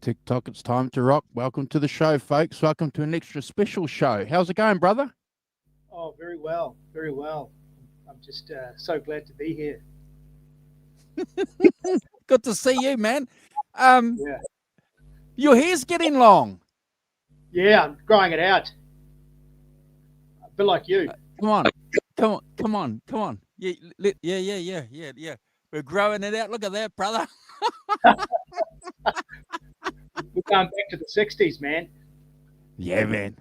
TikTok, it's time to rock. Welcome to the show, folks. Welcome to an extra special show. How's it going, brother? Oh, very well, very well. I'm just so glad to be here. Good to see you, man. Um, Yeah, your hair's getting long. yeah, I'm growing it out, a bit like you. Come on, come on. Yeah, yeah. We're growing it out. Look at that, brother. We're going back to the '60s, man. Yeah, man.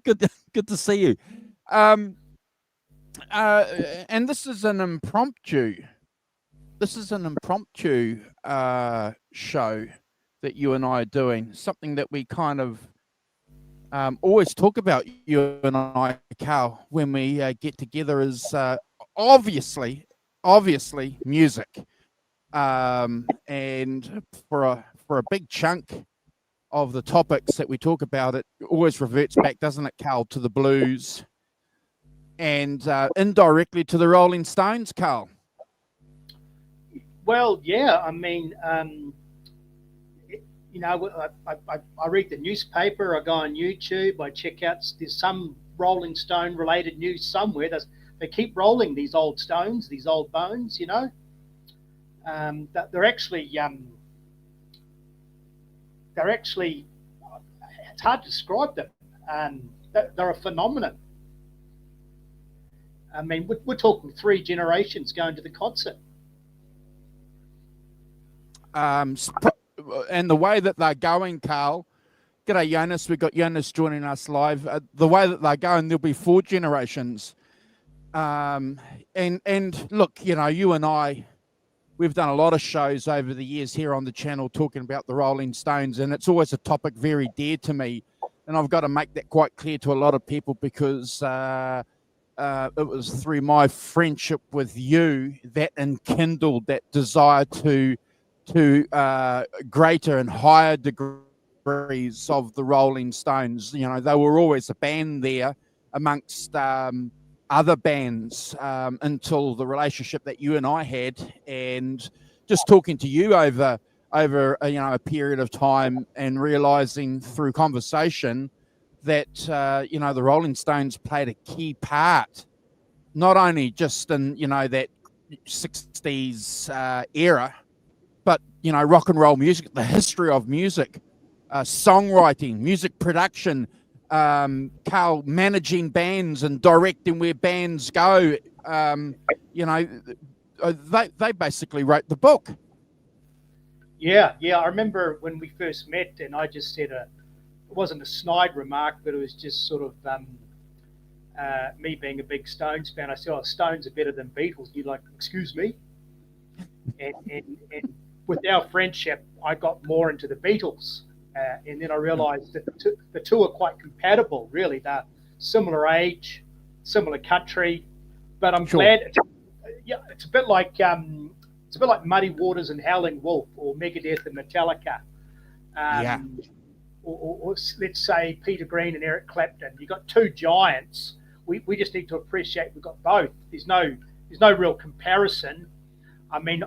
Good to see you. Um, uh, and this is an impromptu. This is an impromptu show that you and I are doing. Something that we kind of always talk about, you and I, Carl, when we get together is obviously, music. And for a big chunk of the topics that we talk about, it always reverts back, doesn't it, Carl, to the blues and indirectly to the Rolling Stones, Carl. Well, yeah, I mean, you know, I read the newspaper, I go on YouTube, I check out, there's some Rolling Stone related news somewhere. They keep rolling these old stones, these old bones, you know. They're actually, it's hard to describe them. They're a phenomenon. I mean, we're talking 3 generations going to the concert. And the way that they're going, Carl. G'day, Jonas. We've got Jonas joining us live. The way that they're going, there'll be 4 generations. And look, you know, you and I, we've done a lot of shows over the years here on the channel talking about the Rolling Stones, and it's always a topic very dear to me. And I've got to make that quite clear to a lot of people because it was through my friendship with you that enkindled that desire to greater and higher degrees of the Rolling Stones. You know, they were always a band there amongst other bands until the relationship that you and I had, and just talking to you over you know, a period of time and realizing through conversation that you know, the Rolling Stones played a key part, not only just in, you know, that 60s era, but, you know, rock and roll music, the history of music, songwriting, music production, Carl managing bands and directing where bands go. You know, they basically wrote the book. Yeah, yeah. I remember when we first met, and I just said it wasn't a snide remark, but it was just sort of me being a big Stones fan. I said, "Oh, Stones are better than Beatles." You're like, "Excuse me?" And with our friendship, I got more into the Beatles, and then I realised that the two are quite compatible. Really, they're similar age, similar country, but I'm glad. Yeah, it's a bit like Muddy Waters and Howling Wolf, or Megadeth and Metallica. Yeah. Or let's say Peter Green and Eric Clapton. You've got 2 giants. We just need to appreciate we've got both. There's no real comparison. I mean,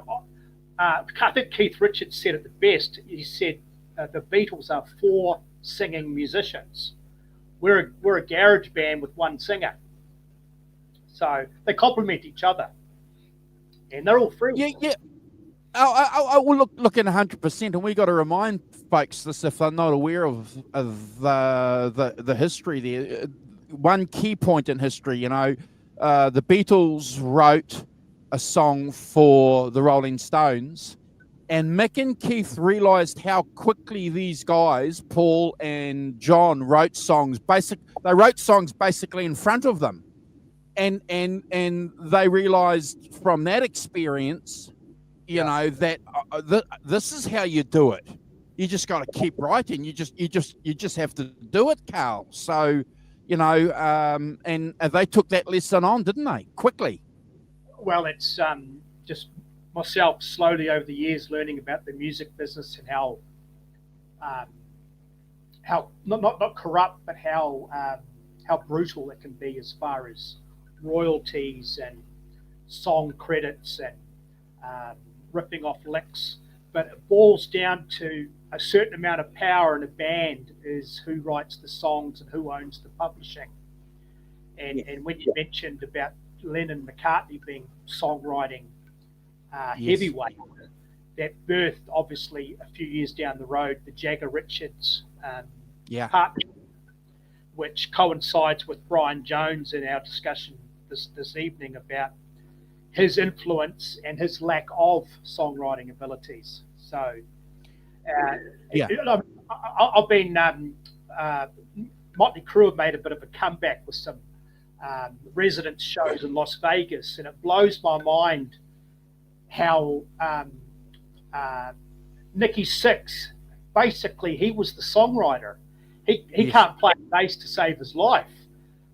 I think Keith Richards said it the best. He said the Beatles are 4 singing musicians. We're a garage band with 1 singer. So they complement each other, and they're all free. Yeah. I will look in 100%, and we got to remind folks this if they're not aware of the history there. One key point in history, you know, the Beatles wrote a song for the Rolling Stones, and Mick and Keith realized how quickly these guys, Paul and John, wrote songs. They wrote songs basically in front of them, and they realized from that experience, you know, that this is how you do it. you just got to keep writing. You just have to do it, Carl. So, you know, and they took that lesson on, didn't they? Quickly. Well, it's just myself slowly over the years learning about the music business and how not corrupt, but how brutal it can be as far as royalties and song credits and ripping off licks. But it boils down to a certain amount of power in a band is who writes the songs and who owns the publishing. And when you mentioned about Lennon McCartney being songwriting heavyweight, that birthed obviously a few years down the road the Jagger Richards partnership, which coincides with Brian Jones in our discussion this evening about his influence and his lack of songwriting abilities. So, I've been Motley Crue have made a bit of a comeback with some residence shows in Las Vegas, and it blows my mind how Nikki Sixx, basically, he was the songwriter. He can't play bass to save his life.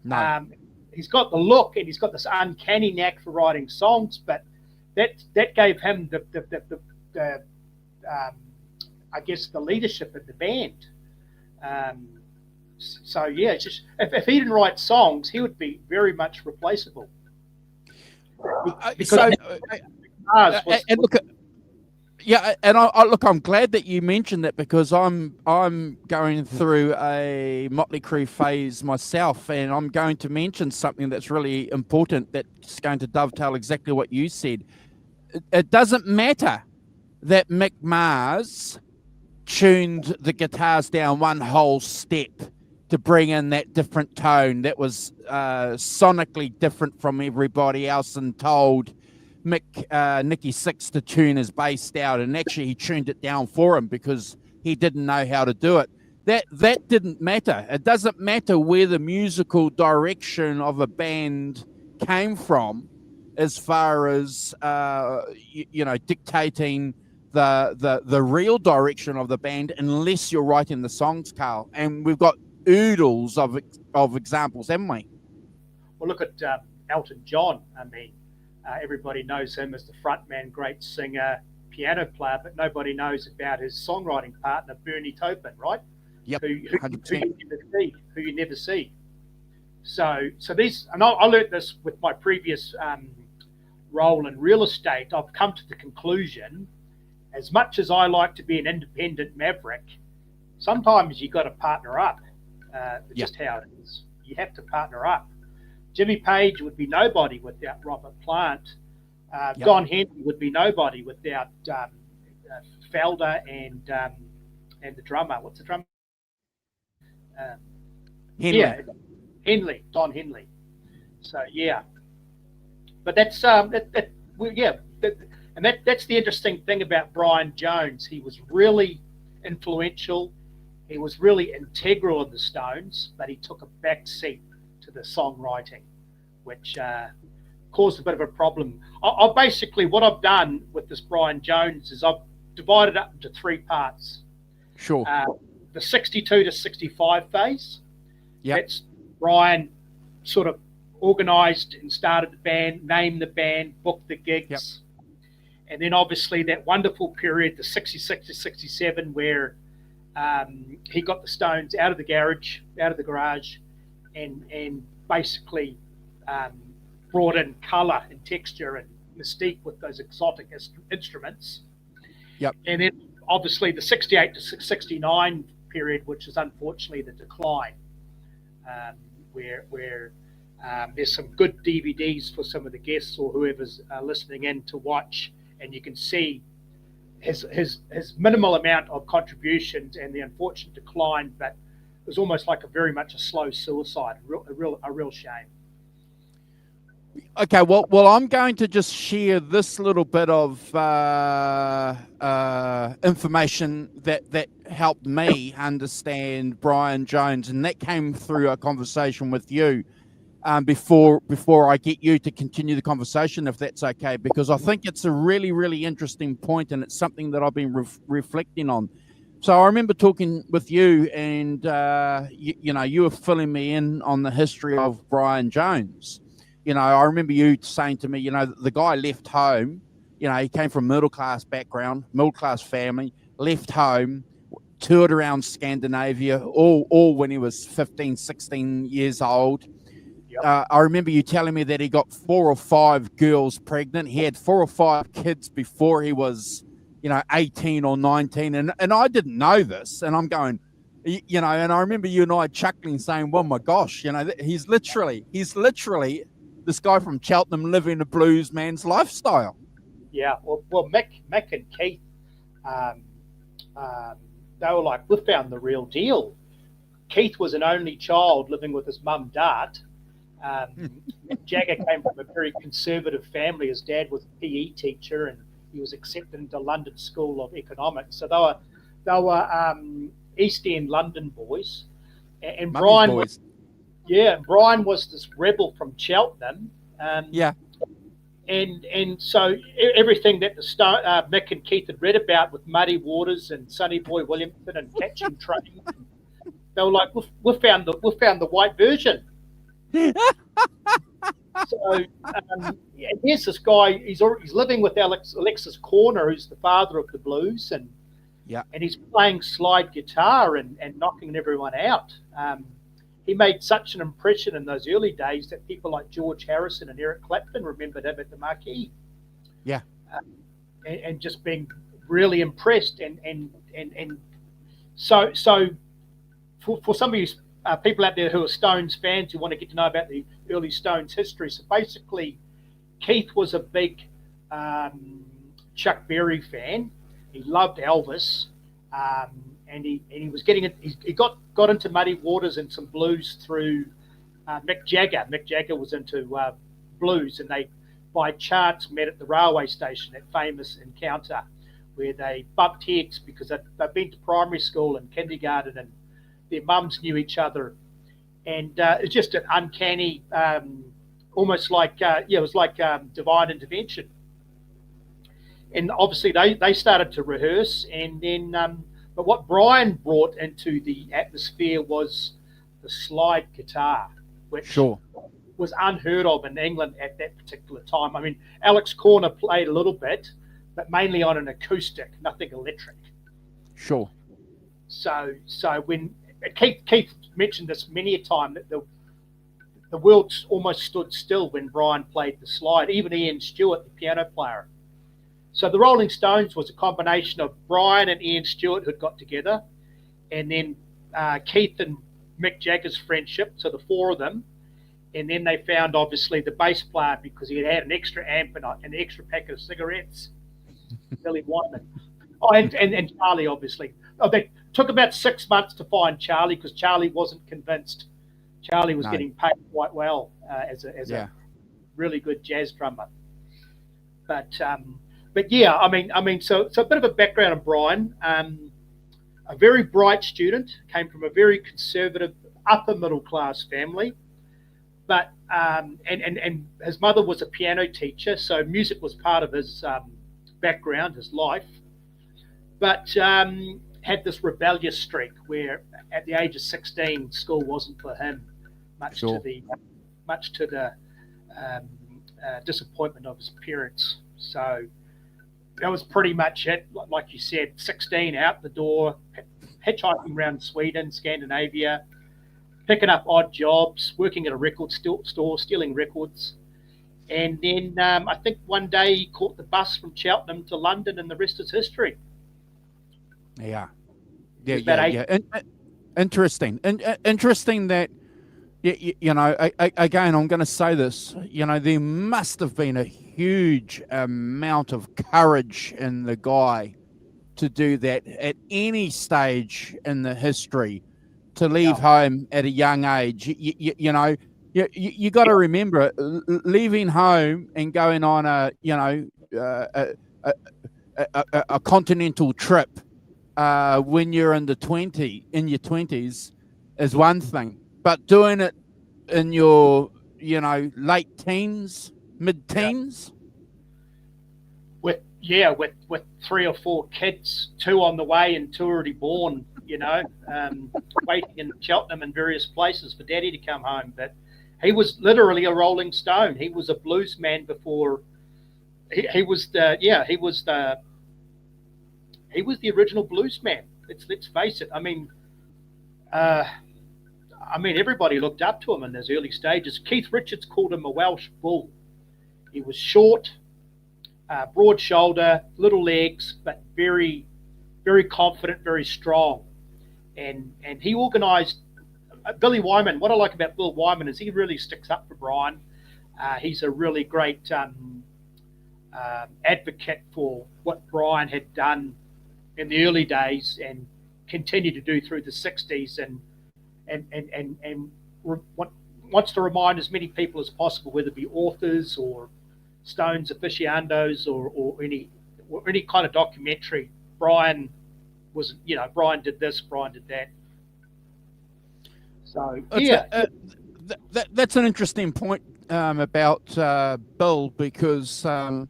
No. He's got the look and he's got this uncanny knack for writing songs, but that gave him the I guess the leadership of the band. So yeah, it's just if he didn't write songs, he would be very much replaceable. And look at. Yeah, and I look, I'm glad that you mentioned that because I'm going through a Motley Crue phase myself, and I'm going to mention something that's really important that's going to dovetail exactly what you said. It doesn't matter that Mick Mars tuned the guitars down one whole step to bring in that different tone that was sonically different from everybody else and told Nikki Sixx to tune his bass down, and actually he tuned it down for him because he didn't know how to do it. That didn't matter. It doesn't matter where the musical direction of a band came from as far as dictating the real direction of the band, unless you're writing the songs, Carl. And we've got oodles of examples, haven't we? Well, look at Elton John. I mean, everybody knows him as the frontman, great singer, piano player, but nobody knows about his songwriting partner, Bernie Taupin, right? Yep, who 100%. who you never see. So these, and I learned this with my previous role in real estate. I've come to the conclusion, as much as I like to be an independent maverick, sometimes you got to partner up. Just how it is. You have to partner up. Jimmy Page would be nobody without Robert Plant. Don Henley would be nobody without Felder and the drummer. What's the drummer? Henley. Henley, Don Henley. So yeah, but that's that's the interesting thing about Brian Jones. He was really influential. He was really integral in the Stones, but he took a back seat to the songwriting, which caused a bit of a problem. I basically, what I've done with this Brian Jones is I've divided up into three parts. Sure. The 62 to 65 phase. Yeah. That's Brian sort of organized and started the band, named the band, booked the gigs. Yep. And then obviously that wonderful period, the 66 to 67, where he got the Stones out of the garage, and basically brought in color and texture and mystique with those exotic instruments. Yep. And then obviously the 68 to 69 period, which is unfortunately the decline, where there's some good DVDs for some of the guests or whoever's listening in to watch, and you can see his minimal amount of contributions and the unfortunate decline, but it was almost like very much a slow suicide, a real shame. Okay, well, I'm going to just share this little bit of information that helped me understand Brian Jones, and that came through a conversation with you before I get you to continue the conversation, if that's okay, because I think it's a really, really interesting point, and it's something that I've been reflecting on. So I remember talking with you, and you were filling me in on the history of Brian Jones. I remember you saying to me, the guy left home. He came from middle class background, middle class family, left home, toured around Scandinavia, all when he was 15, 16 years old. Yep. I remember you telling me that he got 4 or 5 girls pregnant. He had 4 or 5 kids before he was 18 or 19. And I didn't know this. And I'm going, and I remember you and I chuckling saying, well, my gosh, he's literally this guy from Cheltenham living a blues man's lifestyle. Yeah. Well, Mick and Keith, they were like, we found the real deal. Keith was an only child living with his mum, Dart. Jagger came from a very conservative family. His dad was a PE teacher, and he was accepted into London School of Economics. So they were East End London boys. And Brian boys. Brian was this rebel from Cheltenham. And so everything that Mick and Keith had read about with Muddy Waters and Sonny Boy Williamson and Catching Trains, they were like, we found the white version. So here's this guy. He's living with Alexis Corner, who's the father of the blues, and he's playing slide guitar and knocking everyone out. He made such an impression in those early days that people like George Harrison and Eric Clapton remembered him at the Marquee. Yeah, and just being really impressed. And so for some of you people out there who are Stones fans who want to get to know about the early Stones history, so basically, Keith was a big Chuck Berry fan. He loved Elvis. And he was getting it. He got into Muddy Waters and some blues through Mick Jagger. Mick Jagger was into blues, and they by chance met at the railway station, that famous encounter where they bumped heads because they'd been to primary school and kindergarten, and their mums knew each other, and it's just an uncanny, almost like it was like divine intervention. And obviously they started to rehearse, and then. But what Brian brought into the atmosphere was the slide guitar, which was unheard of in England at that particular time. I mean, Alex Corner played a little bit, but mainly on an acoustic, nothing electric. Sure. So when Keith mentioned this many a time, that the world almost stood still when Brian played the slide, even Ian Stewart, the piano player. So the Rolling Stones was a combination of Brian and Ian Stewart who'd got together, and then Keith and Mick Jagger's friendship, so the 4 of them, and then they found obviously the bass player because he had an extra amp and an extra packet of cigarettes, Billy Wyman. Oh, and Charlie, obviously. Oh, they took about 6 months to find Charlie because Charlie wasn't convinced. Charlie was getting paid quite well as a really good jazz drummer. But yeah, I mean, so a bit of a background on Brian. A very bright student, came from a very conservative, upper middle class family, but and his mother was a piano teacher, so music was part of his background, his life. But had this rebellious streak where, at the age of 16, school wasn't for him, much to the disappointment of his parents. So. That was pretty much it. Like you said, 16 out the door, hitchhiking around Sweden, Scandinavia, picking up odd jobs, working at a record store, stealing records. And then I think one day he caught the bus from Cheltenham to London, and the rest is history. Yeah. Interesting. Interesting that, again, I'm going to say this, there must have been a huge amount of courage in the guy to do that at any stage in the history, to leave home at a young age. You got to remember, leaving home and going on a continental trip when you're in your 20s is one thing, but doing it in your late teens, mid-teens, yeah, with 3 or 4 kids, 2 on the way and 2 already born, waiting in Cheltenham and various places for Daddy to come home. But he was literally a Rolling Stone. He was a blues man before. He was the original blues man. Let's face it. Everybody looked up to him in his early stages. Keith Richards called him a Welsh bull. He was short, broad shoulder, little legs, but very, very confident, very strong. And he organised Billy Wyman. What I like about Bill Wyman is he really sticks up for Brian. He's a really great advocate for what Brian had done in the early days and continued to do through the 60s, and wants to remind as many people as possible, whether it be authors or Stones aficionados or any kind of documentary. Brian did this, Brian did that. So that's an interesting point about Bill, because I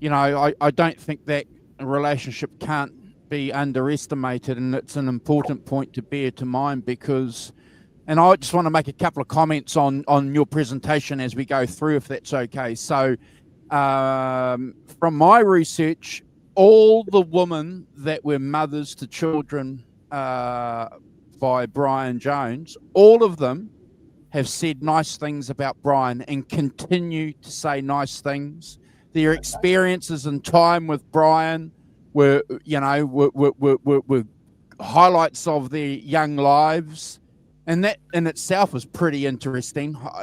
don't think that relationship can't be underestimated, and it's an important point to bear to mind, because, and I just want to make a couple of comments on your presentation as we go through, if that's okay. So from my research, all the women that were mothers to children by Brian Jones, all of them have said nice things about Brian and continue to say nice things. Their experiences and time with Brian were highlights of their young lives, and that in itself was pretty interesting. For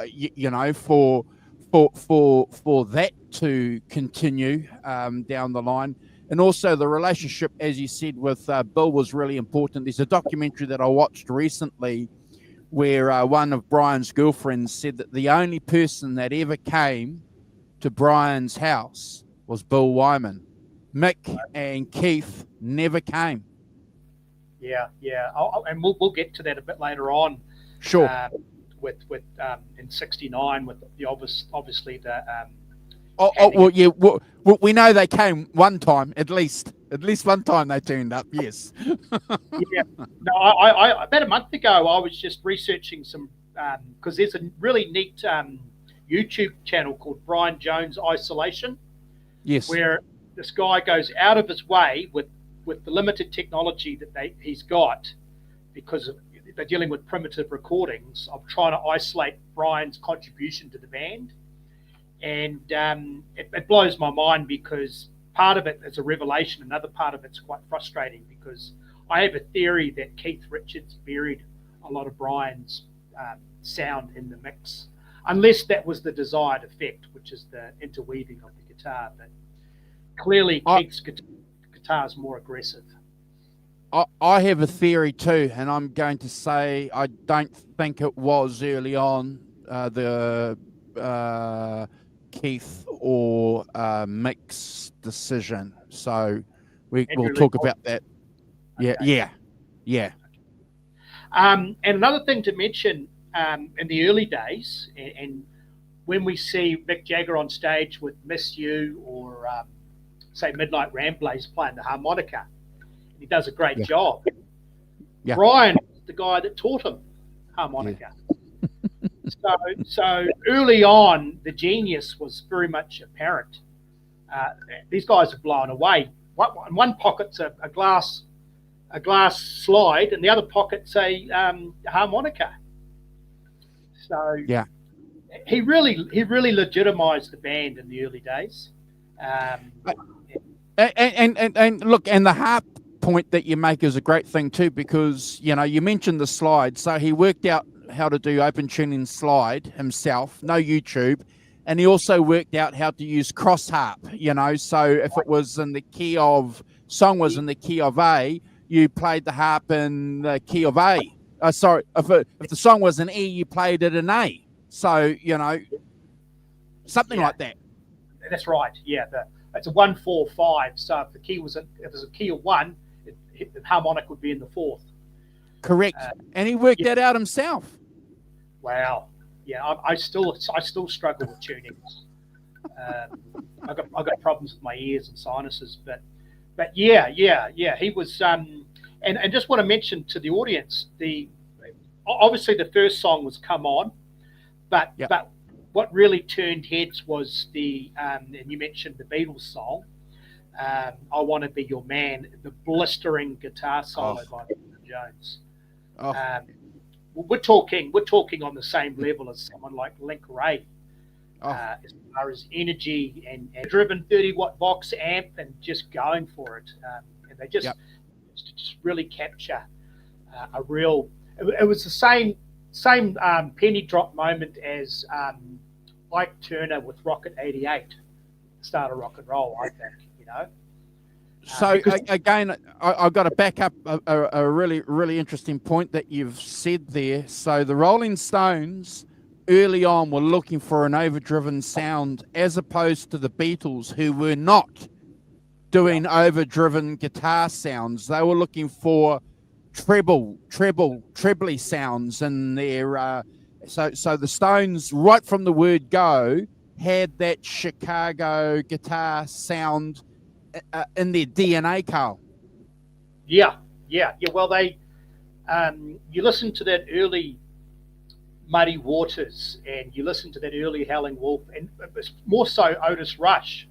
that to continue down the line. And also the relationship, as you said, with Bill was really important. There's a documentary that I watched recently where one of Brian's girlfriends said that the only person that ever came to Brian's house was Bill Wyman. Mick and Keith never came. Yeah. And we'll get to that a bit later on. Sure. With in '69 with the obviously the. We know they came one time, at least one time they turned up. Yes. Yeah. No, I about a month ago I was just researching some because there's a really neat YouTube channel called Brian Jones Isolation. Yes. Where this guy goes out of his way with the limited technology that he's got, because they're dealing with primitive recordings, of trying to isolate Brian's contribution to the band. And it blows my mind, because part of it is a revelation, another part of it's quite frustrating, because I have a theory that Keith Richards buried a lot of Brian's sound in the mix, unless that was the desired effect, which is the interweaving of the guitar. But clearly Keith's guitar is more aggressive. I have a theory too, and I'm going to say I don't think it was early on the Keith or Mick's decision. So we'll talk about that. Okay. Yeah. And another thing to mention, in the early days, and when we see Mick Jagger on stage with Miss You or say Midnight Ramblers playing the harmonica, he does a great job. Yeah. Brian is the guy that taught him harmonica. Yeah. So early on, the genius was very much apparent. These guys are blown away. In one pocket's a glass slide, and the other pocket's a harmonica. So yeah, he really legitimized the band in the early days. And look, and the harp point that you make is a great thing too, because you mentioned the slide. So he worked out how to do open tuning slide himself, no YouTube, and he also worked out how to use cross harp. So if it was in the key of song was in the key of A, you played the harp in the key of A. If the song was in E, you played it in A. So something like that. That's right. Yeah, it's a 1-4-5. So if it was a key of 1, the harmonic would be in the 4th. Correct. And he worked that out himself. Wow. Yeah, I still struggle with tunings. I got problems with my ears and sinuses, but yeah, he was. And just want to mention to the audience, obviously the first song was "Come On," but Yep. but what really turned heads was and you mentioned the Beatles song, "I Want to Be Your Man," the blistering guitar solo by Brian Jones. Oh, We're talking on the same level as someone like Link Ray. oh, As far as energy and driven 30-watt Vox amp and just going for it. And they just really capture a real. It was the same penny drop moment as Ike Turner with Rocket 88, start of rock and roll. I think, you know. So again, I've got to back up a really, really interesting point that you've said there. So the Rolling Stones early on were looking for an overdriven sound, as opposed to the Beatles, who were not doing overdriven guitar sounds. They were looking for trebly sounds in their. So the Stones, right from the word go, had that Chicago guitar sound in their DNA, Carl. Yeah. Well, they, you listen to that early Muddy Waters, and you listen to that early Howling Wolf, and more so Otis Rush,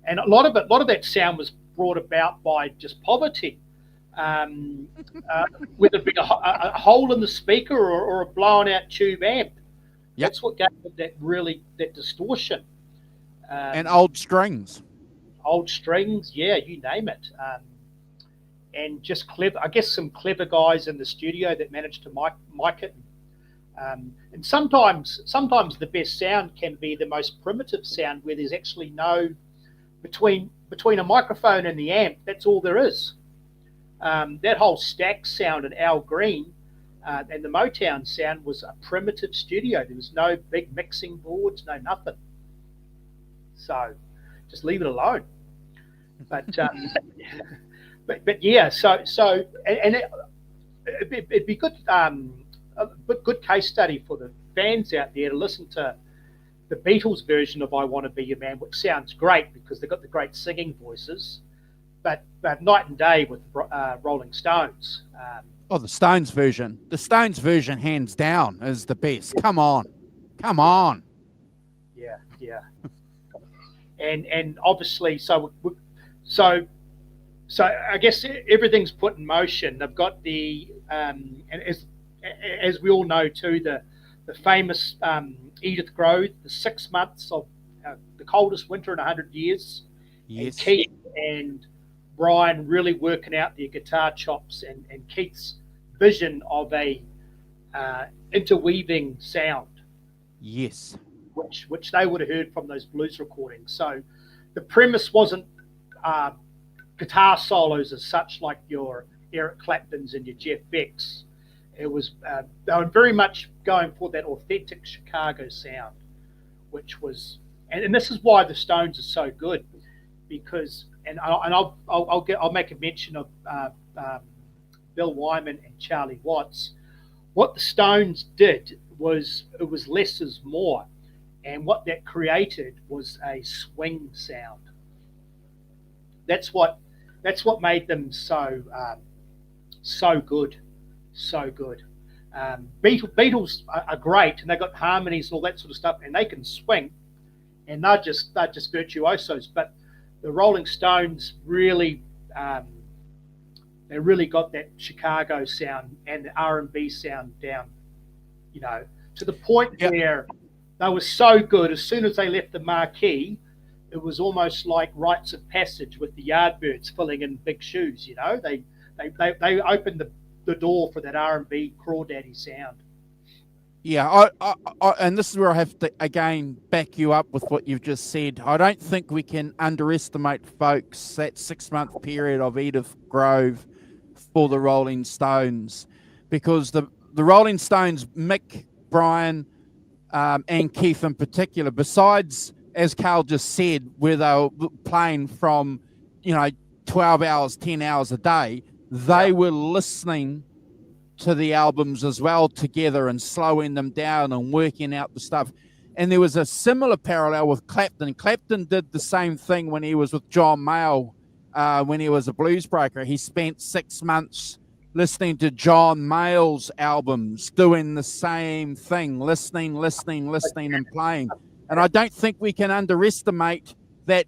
and a lot of that sound was brought about by just poverty, whether it be a hole in the speaker or a blown out tube amp. Yep. That's what gave it that distortion. And old strings. Old strings, yeah, you name it. And just clever, I guess some clever guys in the studio that managed to mic it. And sometimes the best sound can be the most primitive sound, where there's actually no between a microphone and the amp. That's all there is. That whole stack sound at Al Green and the Motown sound was a primitive studio. There was no big mixing boards, no nothing. So just leave it alone. But but yeah, so and it'd be good. A good case study for the fans out there to listen to the Beatles version of "I Want to Be Your Man," which sounds great because they've got the great singing voices, but night and day with Rolling Stones. The Stones version. The Stones version, hands down, is the best. Come on. Yeah. And obviously, so I guess everything's put in motion. They've got and as we all know too, the famous Edith Grove, the 6 months of the coldest winter in 100 years. Yes. And Keith and Brian really working out their guitar chops, and Keith's vision of a interweaving sound. Yes. Which they would have heard from those blues recordings. So the premise wasn't guitar solos as such, like your Eric Claptons and your Jeff Becks. It was they were very much going for that authentic Chicago sound, which was, and this is why the Stones are so good, because I'll make a mention of Bill Wyman and Charlie Watts. What the Stones did was, it was less is more, and what that created was a swing sound. That's what made them so good. So good. Beatles are great, and they got harmonies and all that sort of stuff, and they can swing, and they're just virtuosos. But the Rolling Stones really, they really got that Chicago sound and the R&B sound down, to the point where they were so good. As soon as they left the marquee, it was almost like rites of passage with the Yardbirds filling in big shoes. They opened the door for that R&B crawdaddy sound. Yeah, and this is where I have to again back you up with what you've just said. I don't think we can underestimate, folks, that 6 month period of Edith Grove for the Rolling Stones, because the Rolling Stones, Mick, Brian, and Keith in particular, besides, as Carl just said, where they were playing from 12 hours, 10 hours a day, they were listening to the albums as well together and slowing them down and working out the stuff. And there was a similar parallel with Clapton. Clapton did the same thing when he was with John Mayall, when he was a blues breaker. He spent 6 months listening to John Mayall's albums, doing the same thing, listening, and playing. And I don't think we can underestimate that.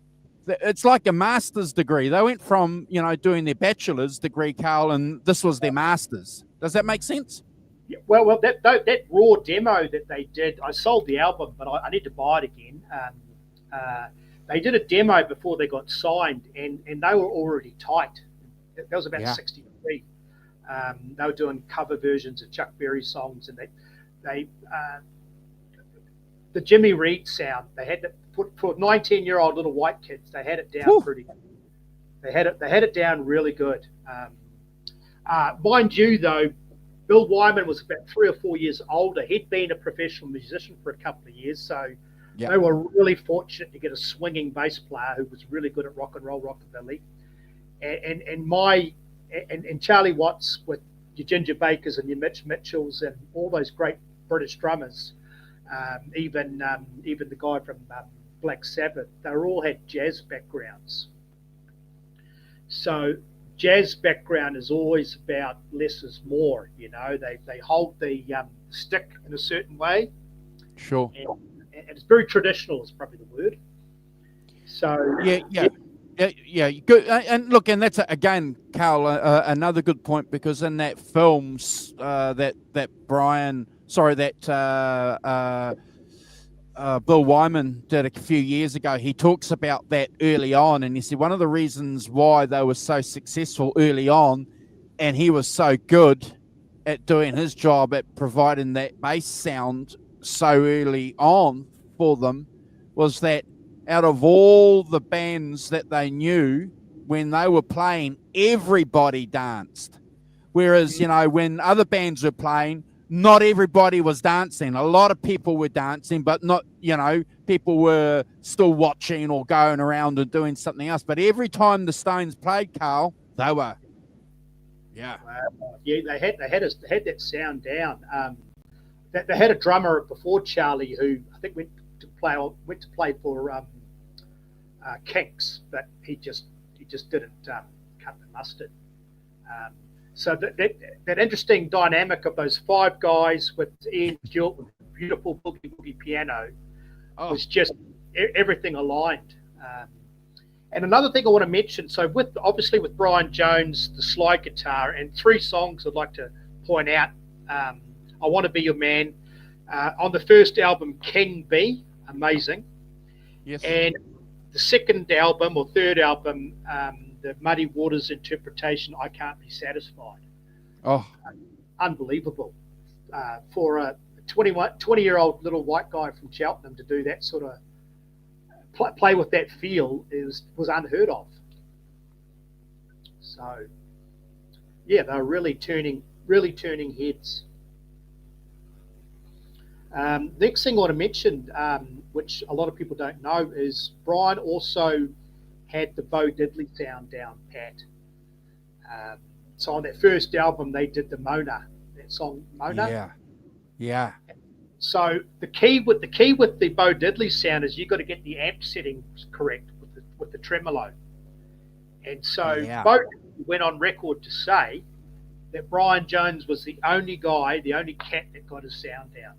It's like a master's degree. They went from, doing their bachelor's degree, Carl, and this was their master's. Does that make sense? Yeah, well, that raw demo that they did, I sold the album, but I need to buy it again. They did a demo before they got signed, and they were already tight. That was about 63. They were doing cover versions of Chuck Berry songs, and they the Jimmy Reed sound. They had to put for 19-year-old little white kids. They had it down pretty good. They had it down really good. Mind you, though, Bill Wyman was about 3 or 4 years older. He'd been a professional musician for a couple of years, so they were really fortunate to get a swinging bass player who was really good at rock and roll, rockabilly. And Charlie Watts with your Ginger Bakers and your Mitch Mitchells and all those great British drummers, even the guy from Black Sabbath, they all had jazz backgrounds. So jazz background is always about less is more. They hold the stick in a certain way. Sure. And it's very traditional is probably the word. So yeah, good. And look, and that's again, Carl, another good point, because in that film Bill Wyman did a few years ago, he talks about that early on, and he said one of the reasons why they were so successful early on, and he was so good at doing his job at providing that bass sound so early on for them, was that out of all the bands that they knew, when they were playing, everybody danced. Whereas, when other bands were playing, not everybody was dancing. A lot of people were dancing, but not, people were still watching or going around and doing something else. But every time the Stones played, Carl, they were, they had that sound down. They had a drummer before Charlie who I think went to play for Kinks, but he just didn't cut the mustard. So that interesting dynamic of those 5 guys with Ian Stewart with beautiful boogie woogie piano was just everything aligned. And another thing I want to mention, so obviously with Brian Jones, the slide guitar, and 3 songs I'd like to point out. I Want to Be Your Man. On the first album, King Bee, amazing. Yes. And the second album or third album, the Muddy Waters interpretation, I Can't Be Satisfied. Oh, unbelievable. For a 20-year-old little white guy from Cheltenham to do that sort of play with that feel was unheard of. So, yeah, they're really turning heads. Next thing I want to mention, which a lot of people don't know, is Brian also had the Bo Diddley sound down pat. So on that first album, they did the Mona, that song Mona. Yeah. So the key with the Bo Diddley sound is you got to get the amp settings correct with the tremolo. And so Bo went on record to say that Brian Jones was the only cat that got his sound down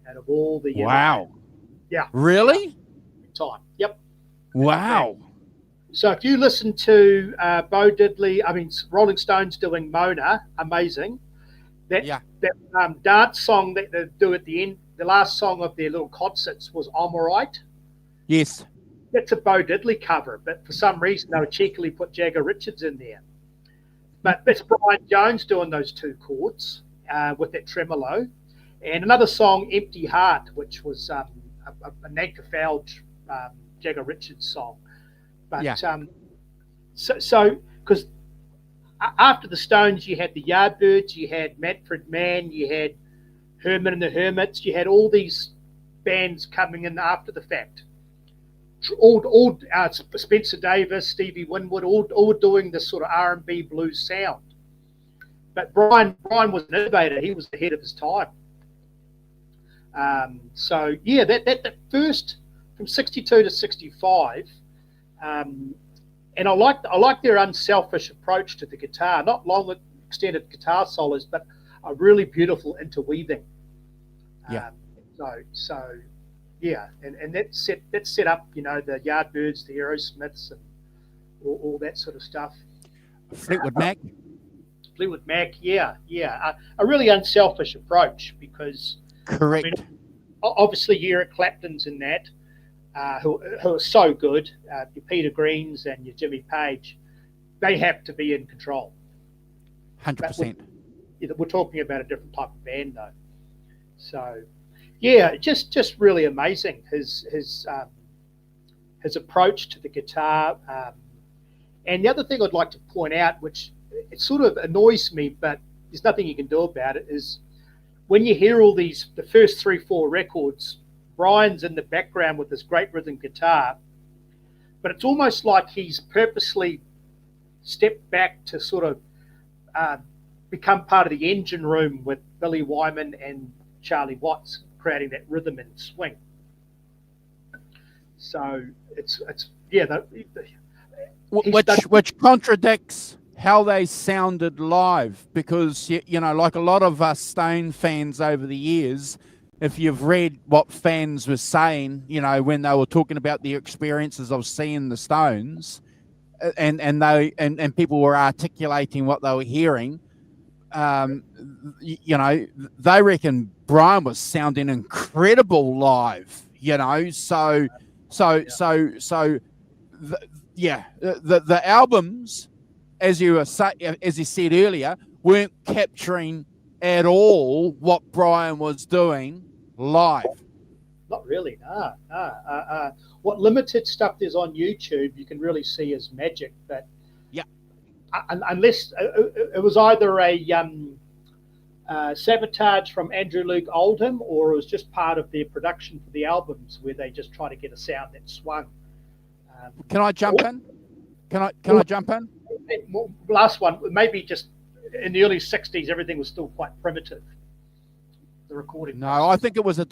out of all the yeah. Really? Time. Yep. Wow. So if you listen to Bo Diddley, Rolling Stones doing Mona, amazing. That dance song that they do at the end, the last song of their little concerts was I'm Alright. Yes. That's a Bo Diddley cover, but for some reason they would cheekily put Jagger Richards in there. But that's Brian Jones doing those 2 chords with that tremolo. And another song, Empty Heart, which was a Nagka Fowle Jagger Richards song. But so because after the Stones, you had the Yardbirds, you had Manfred Mann, you had Herman and the Hermits, you had all these bands coming in after the fact. All Spencer Davis, Stevie Winwood, all doing this sort of R&B blues sound. But Brian was an innovator. He was ahead of his time. So yeah, that first from 62 to 65, and I like their unselfish approach to the guitar, not long extended guitar solos, but a really beautiful interweaving. Yeah. So yeah, and that set up, the Yardbirds, the Aerosmiths, and all that sort of stuff. Fleetwood Mac. Fleetwood Mac, yeah. A really unselfish approach because Correct. I mean, obviously Eric Clapton's in that, who are so good, your Peter Greens and your Jimmy Page, they have to be in control. 100%. We're talking about a different type of band though. So yeah, just really amazing his approach to the guitar. And the other thing I'd like to point out, which it sort of annoys me, but there's nothing you can do about it, is when you hear all the first 3-4 records, Brian's in the background with this great rhythm guitar, but it's almost like he's purposely stepped back to sort of become part of the engine room with Billy Wyman and Charlie Watts, creating that rhythm and swing. So it's which contradicts how they sounded live, because like a lot of us Stone fans over the years, if you've read what fans were saying, when they were talking about the experiences of seeing the Stones, and people were articulating what they were hearing, they reckon Brian was sounding incredible live. The albums, as you said earlier, weren't capturing at all what Brian was doing live. Not really, no. What limited stuff there's on YouTube, you can really see as magic, but unless it was either a sabotage from Andrew Luke Oldham, or it was just part of their production for the albums where they just try to get a sound that swung. Can I jump in? Can I jump in? Last one, maybe just in the early 60s, everything was still quite primitive. The recording. No, process. I think it was a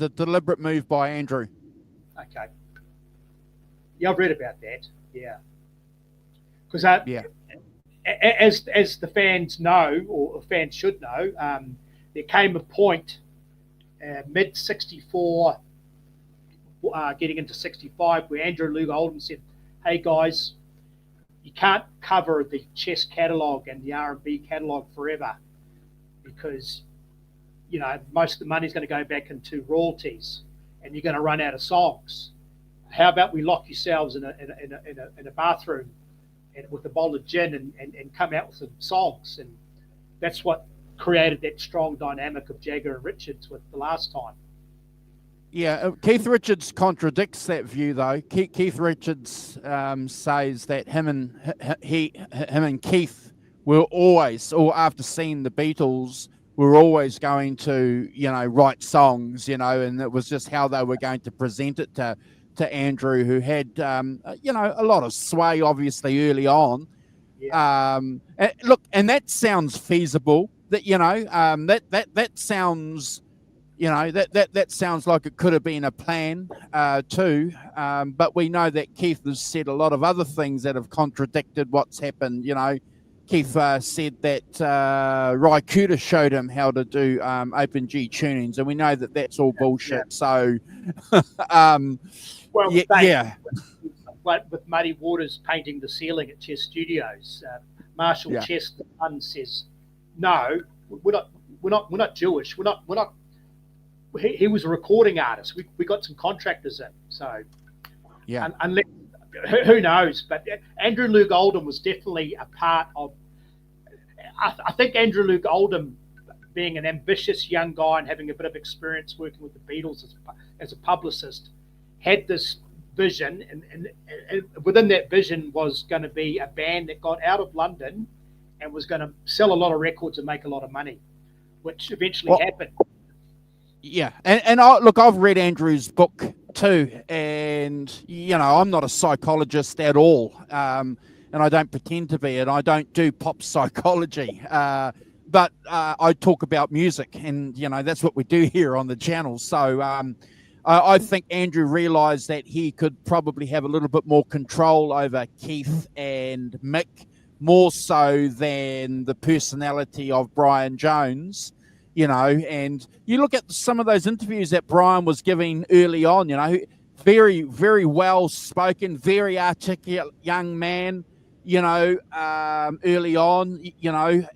deliberate move by Andrew. Okay. Yeah, I've read about that. Yeah. Because as the fans know, or fans should know, there came a point, mid 64, getting into 65, where Andrew Luke Oldham said, "Hey guys, you can't cover the Chess catalogue and the R&B catalogue forever, because most of the money is going to go back into royalties, and you're going to run out of songs. How about we lock yourselves in a bathroom and with a bowl of gin and come out with some songs?" And that's what created that strong dynamic of Jagger and Richards with The Last Time. Yeah, Keith Richards contradicts that view, though. Keith Richards says that him and Keith were always, or after seeing the Beatles, were always going to, write songs, and it was just how they were going to present it to Andrew, who had, a lot of sway, obviously, early on. Yeah. And that sounds feasible. That sounds... that sounds like it could have been a plan too, but we know that Keith has said a lot of other things that have contradicted what's happened. Keith said that Ry Cooder showed him how to do open G tunings, and we know that that's all bullshit. So, with Muddy Waters painting the ceiling at Chess Studios, Marshall Chess the son says, "No, we're not Jewish. We're not." He was a recording artist. We got some contractors in. So, unless, who knows? But Andrew Luke Oldham was definitely a part of. I think Andrew Luke Oldham, being an ambitious young guy and having a bit of experience working with the Beatles as a publicist, had this vision, and within that vision was going to be a band that got out of London and was going to sell a lot of records and make a lot of money, which eventually happened. Yeah, and I've read Andrew's book too, and I'm not a psychologist at all, and I don't pretend to be, and I don't do pop psychology. but I talk about music, and that's what we do here on the channel. So I think Andrew realised that he could probably have a little bit more control over Keith and Mick, more so than the personality of Brian Jones. And you look at some of those interviews that Brian was giving early on. Very, very well spoken, very articulate young man. Early on.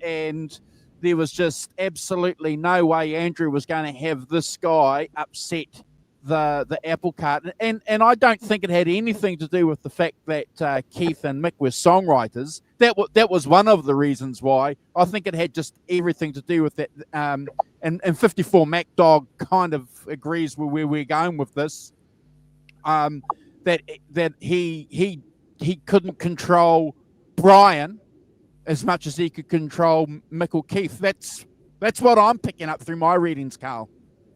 And there was just absolutely no way Andrew was going to have this guy upset the apple cart, and I don't think it had anything to do with the fact that Keith and Mick were songwriters. That was one of the reasons why. I think it had just everything to do with that. And 54 Mac Dog kind of agrees with where we're going with this. That he couldn't control Brian as much as he could control Mick or Keith. That's what I'm picking up through my readings, Carl.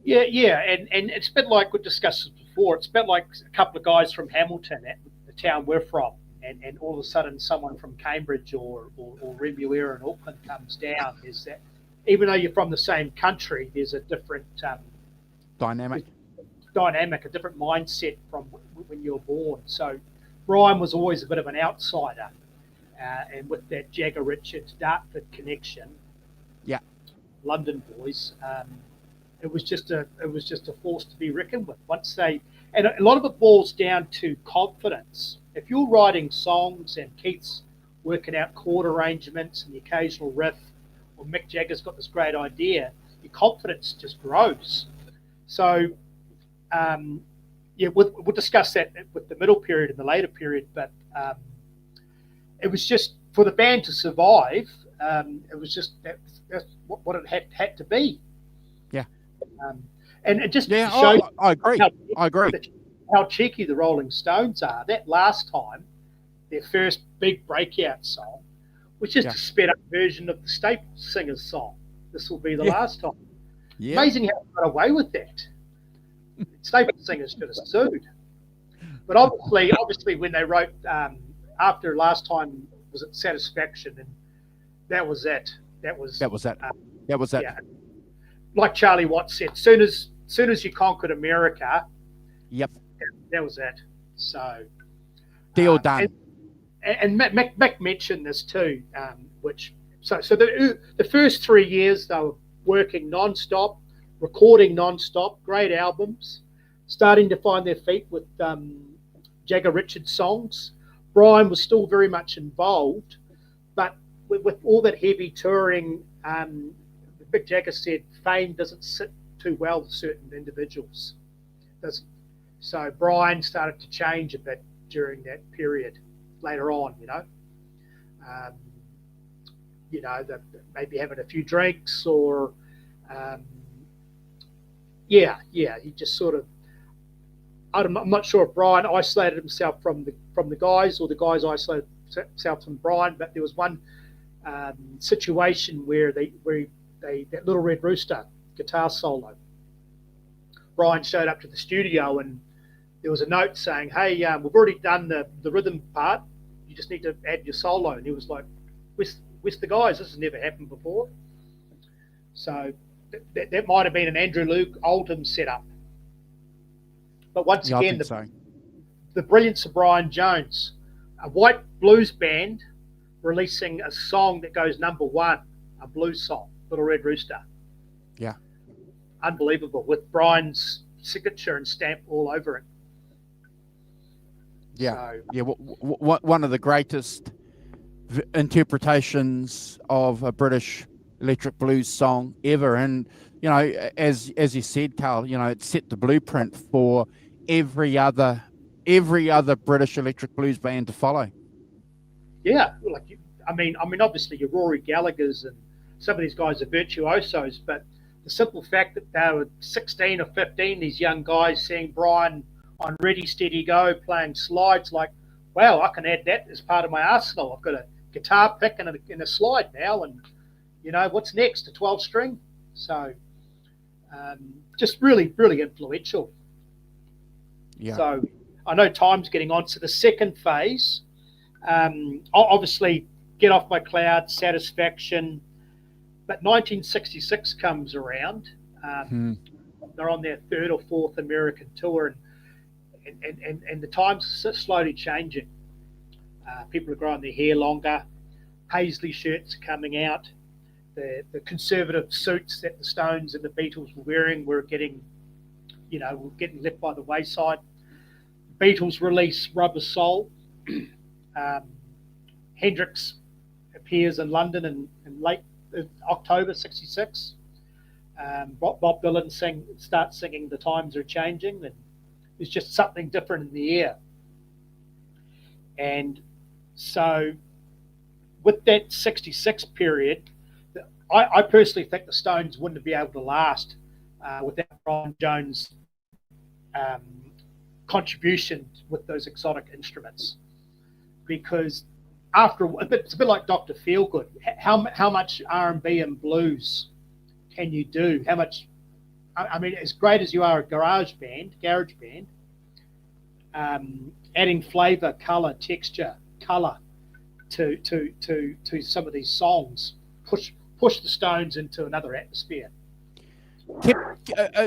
Yeah, and it's a bit like we discussed before. It's a bit like a couple of guys from Hamilton, the town we're from, and all of a sudden someone from Cambridge or Remuera in Auckland comes down. Is that even though you're from the same country, there's a different dynamic, a different mindset from when you're born. So Brian was always a bit of an outsider, and with that Jagger Richards Dartford connection, London boys. It was just a force to be reckoned with. And a lot of it boils down to confidence. If you're writing songs and Keith's working out chord arrangements and the occasional riff, or Mick Jagger's got this great idea, your confidence just grows. So, we'll discuss that with the middle period and the later period. But it was just for the band to survive. It was just that's what it had to be. Yeah. And it just shows I agree. I agree. How cheeky the Rolling Stones are. That last time, their first big breakout song was just a sped up version of the Staple Singers song. This will be the last time. Yeah. Amazing how they got away with that. Staple Singers should have sued. But obviously, when they wrote after last time, was it Satisfaction, and that was it. That was it. Yeah. Like Charlie Watts said, soon as you conquered America, that was it. So deal done. And Mick mentioned this too, so the first 3 years they were working non-stop, recording non-stop, great albums, starting to find their feet with Jagger Richards songs. Brian was still very much involved, but with all that heavy touring, Mick Jagger said fame doesn't sit too well with certain individuals. So Brian started to change a bit during that period later on, maybe having a few drinks or, he just sort of, I'm not sure if Brian isolated himself from the guys or the guys isolated themselves from Brian, but there was one situation where that Little Red Rooster guitar solo. Brian showed up to the studio and there was a note saying, "Hey, we've already done the rhythm part. You just need to add your solo." And he was like, "Where's the guys? This has never happened before." So that might have been an Andrew Luke Oldham setup. But once again, the brilliance of Brian Jones, a white blues band releasing a song that goes number one, a blues song, Little Red Rooster. Yeah. Unbelievable, with Brian's signature and stamp all over it. Yeah. One of the greatest interpretations of a British electric blues song ever. And, as you said, Carl, it set the blueprint for every other British electric blues band to follow. Yeah. Obviously your Rory Gallagher's and some of these guys are virtuosos, but the simple fact that they were 16 or 15, these young guys seeing Brian on Ready, Steady, Go playing slides, like, wow, I can add that as part of my arsenal. I've got a guitar pick and a slide now, and what's next? A 12-string. So just really, really influential. Yeah. So I know time's getting on. So the second phase, obviously, Get Off My Cloud, Satisfaction. but 1966 comes around. They're on their third or fourth American tour, and the times are slowly changing. People are growing their hair longer. Paisley shirts are coming out. The conservative suits that the Stones and the Beatles were wearing were getting left by the wayside. Beatles release Rubber Soul. Hendrix appears in London in late October '66. Bob Dylan starts singing "The Times Are Changing," and there's just something different in the air. And so, with that '66 period, I personally think the Stones wouldn't be able to last without Brian Jones' contribution with those exotic instruments, because it's a bit like Dr. Feelgood. How much R&B and blues can you do? How much? I mean, as great as you are a garage band, adding flavour, colour, texture, colour to some of these songs push the Stones into another atmosphere.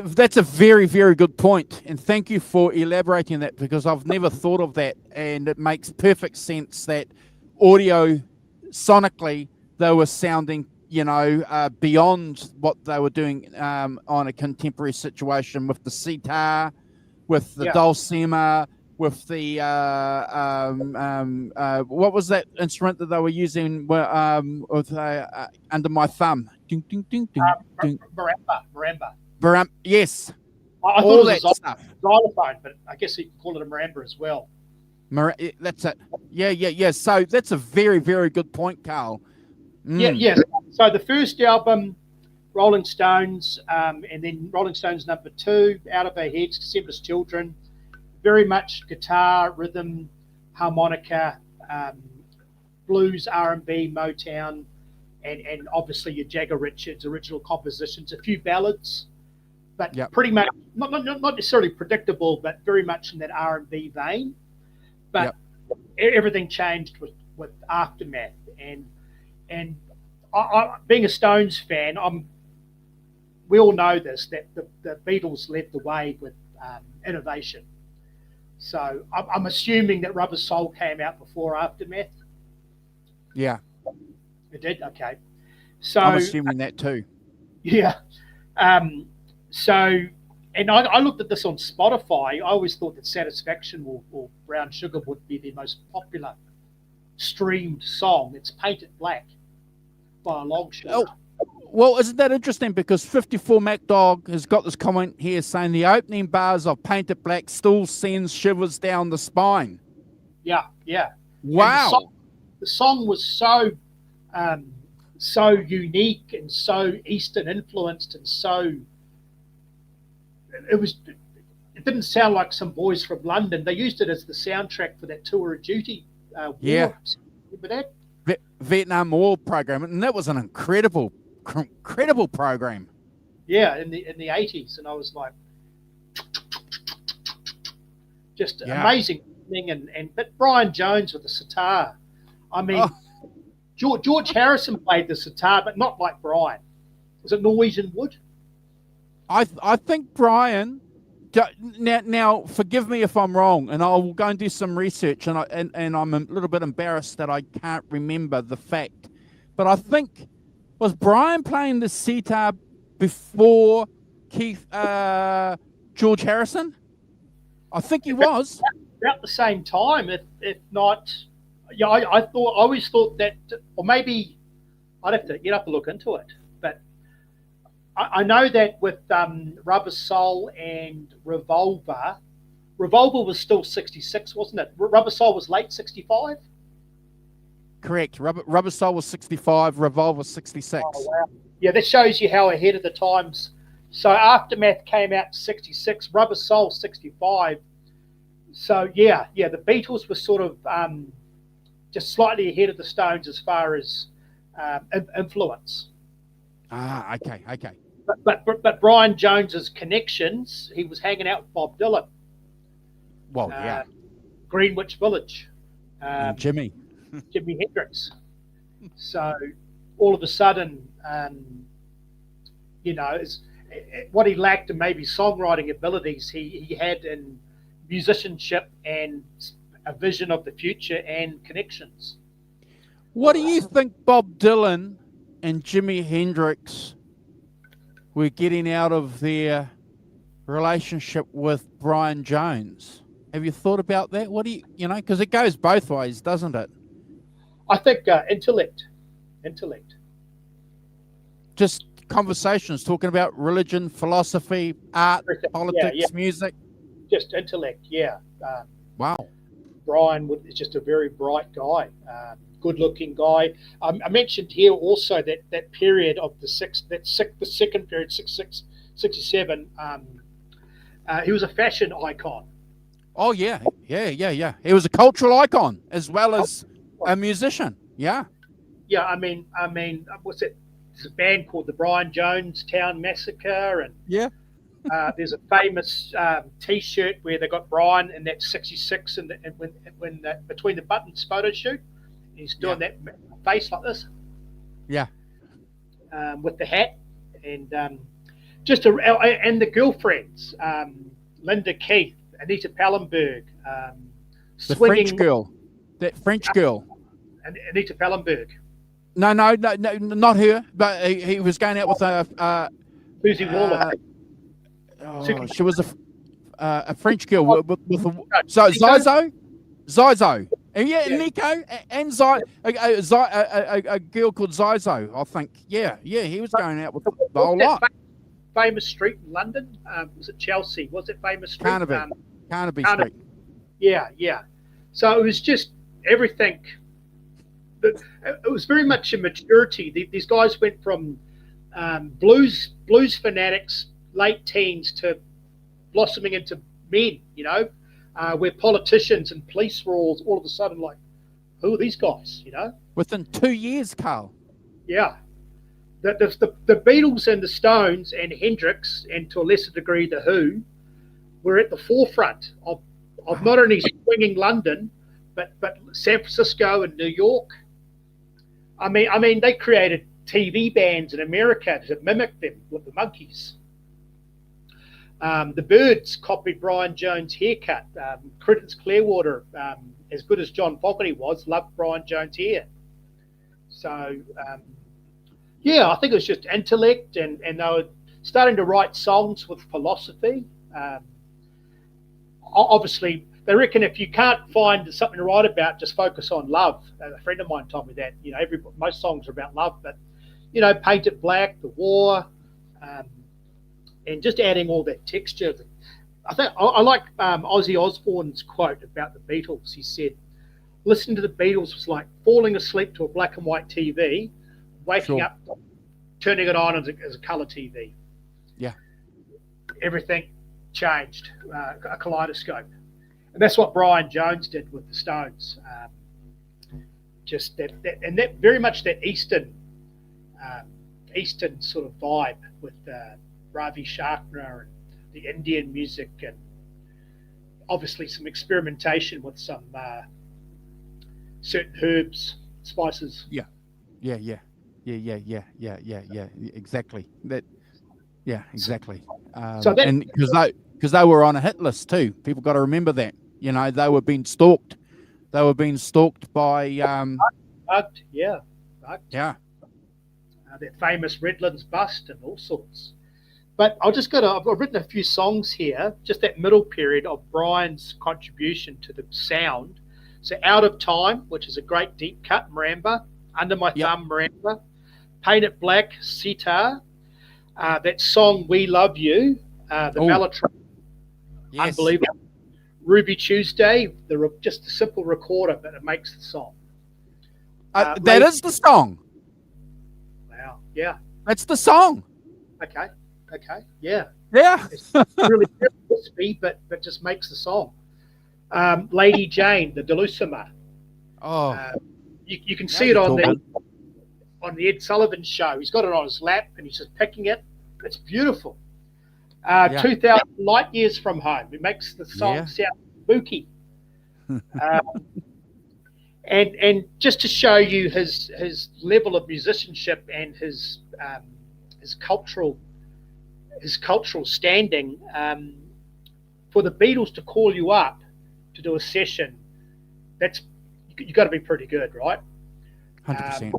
That's a very, very good point, and thank you for elaborating that, because I've never thought of that, and it makes perfect sense that audio, sonically, they were sounding, beyond what they were doing on a contemporary situation with the sitar, with the dulcimer, with the what was that instrument that they were using with under my thumb? Ding, ding, ding, ding, ding. Marimba. Yes. I thought it was a xylophone, but I guess you can call it a marimba as well. That's it. Yeah. So that's a very, very good point, Carl. Yeah. So the first album, Rolling Stones, and then Rolling Stones #2, Out of Our Heads, December's Children, very much guitar, rhythm, harmonica, blues, R&B, Motown, and obviously your Jagger Richards original compositions, a few ballads, but pretty much not necessarily predictable, but very much in that R&B vein. But everything changed with Aftermath, and I being a Stones fan, we all know this, that the Beatles led the way with innovation. So I'm assuming that Rubber Soul came out before Aftermath. Yeah, it did. Okay, so I'm assuming that too. Yeah. So, and I looked at this on Spotify. I always thought that Satisfaction or Brown Sugar would be the most popular streamed song. It's Painted Black by a long shot. Oh. Well, isn't that interesting? Because 54 Mac Dog has got this comment here saying the opening bars of Painted Black still sends shivers down the spine. Yeah. Wow. The song was so unique and so Eastern influenced, and so it didn't sound like some boys from London. They used it as the soundtrack for that Tour of Duty war. Yeah. Remember that? Vietnam War program, and that was an incredible program. Yeah, in the 80s, and I was like, just amazing thing. But Brian Jones with the sitar. I mean, George Harrison played the sitar, but not like Brian. Was it Norwegian wood? I think Brian. Now, forgive me if I'm wrong, and I'll go and do some research, and I'm a little bit embarrassed that I can't remember the fact, but I think, was Brian playing the sitar before George Harrison? I think he was. About the same time, if not. Yeah, I always thought that, or maybe you'd have to look into it. But I know that with Rubber Soul and Revolver was still 66, wasn't it? Rubber Soul was late 65. Correct. Rubber Soul was 65. Revolver 66. Oh, wow. Yeah, that shows you how ahead of the times. So Aftermath came out 66. Rubber Soul 65. So yeah, the Beatles were sort of just slightly ahead of the Stones as far as influence. Okay. But Brian Jones's connections, he was hanging out with Bob Dylan. Well, yeah. Greenwich Village. Jimi Hendrix. So all of a sudden, You know, what he lacked in maybe songwriting abilities, he had in musicianship and a vision of the future and connections. What do you think Bob Dylan and Jimi Hendrix were getting out of their relationship with Brian Jones? Have you thought about that? What do you know, because it goes both ways, doesn't it? I think intellect. Just conversations talking about religion, philosophy, art, politics, music. Just intellect, yeah. Wow. Brian is just a very bright guy, good-looking guy. I mentioned here also that period of the second period, 66, 67. He was a fashion icon. Oh yeah. He was a cultural icon as well as a musician. Yeah. Yeah, I mean, what's it? There's a band called the Brian Jonestown Massacre, and yeah. There's a famous T-shirt where they got Brian in that '66 and when between the buttons photo shoot, he's doing that face like this. Yeah. With the hat and and the girlfriends, Linda Keith, Anita Pallenberg, the French girl, that French girl, and Anita Pallenberg. No, not her. But he was going out with Susie Waller. She was a French girl with Zizo. And Nico and a girl called Zizo, I think. Yeah, he was going out with the whole lot. Famous street in London? Was it Chelsea? Was it famous street? Carnaby Street. Yeah. So it was just everything. It was very much a maturity. These guys went from blues fanatics, late teens, to blossoming into men, where politicians and police were all of a sudden like, who are these guys, Within 2 years, Carl. Yeah. The Beatles and the Stones and Hendrix, and to a lesser degree the Who, were at the forefront of not only swinging London, but San Francisco and New York. I mean, they created TV bands in America to mimic them with the Monkees. The Byrds copied Brian Jones' haircut. Creedence Clearwater, as good as John Fogerty was, loved Brian Jones' hair. So, I think it was just intellect, and they were starting to write songs with philosophy. Obviously, they reckon if you can't find something to write about, just focus on love. A friend of mine told me that. Most songs are about love, but Paint It Black, The War, and just adding all that texture. I think I like Ozzy Osbourne's quote about the Beatles. He said, "Listening to the Beatles was like falling asleep to a black and white TV, waking up, turning it on as a color TV." Yeah, everything changed, a kaleidoscope. And that's what Brian Jones did with the Stones. Just that very much that Eastern sort of vibe with Ravi Shankar and the Indian music, and obviously some experimentation with some certain herbs, spices. Yeah, exactly. Exactly. And because they were on a hit list too. People got to remember that. They were being stalked. They were being stalked by bugged. Yeah. That famous Redlands bust and all sorts. But I've written a few songs here, just that middle period of Brian's contribution to the sound. So Out of Time, which is a great deep cut, Maramba, Under My Thumb, Maramba, Paint It Black, Sitar, that song We Love You, the Mellotron, unbelievable. Ruby Tuesday, just a simple recorder, but it makes the song. That is the song. Wow, yeah. That's the song. Okay, yeah. It's really crispy, but just makes the song. Lady Jane, the Delusima. You can see it on the Ed Sullivan show. He's got it on his lap and he's just picking it. It's beautiful. 2,000 light years from home. It makes the song sound spooky. And just to show you his level of musicianship and his his cultural standing. For the Beatles to call you up to do a session, that's you got to be pretty good, right? 100%.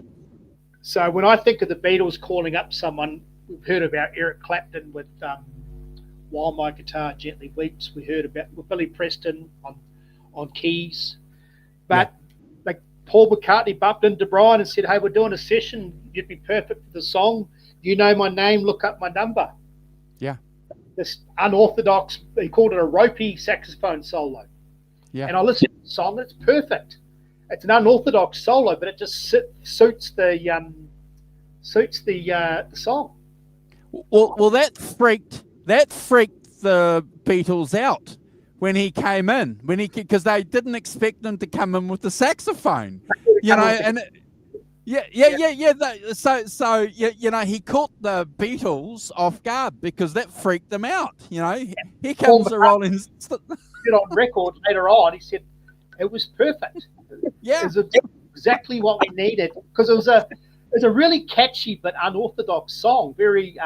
So when I think of the Beatles calling up someone, we've heard about Eric Clapton with "While My Guitar Gently Weeps." We heard about with Billy Preston on keys, but like Paul McCartney bumped into Brian and said, "Hey, we're doing a session. You'd be perfect for the song. You know my name. Look up my number." Yeah. This unorthodox, he called it a ropey saxophone solo. Yeah. And I listened to the song, it's perfect. It's an unorthodox solo, but it just suits the song. Well, that freaked the Beatles out when he came in, because they didn't expect him to come in with the saxophone, and So he caught the Beatles off guard because that freaked them out. Here comes the Rolling Stones. On record later on, he said it was perfect. Yeah, it was exactly what we needed, because it was a really catchy but unorthodox song. Very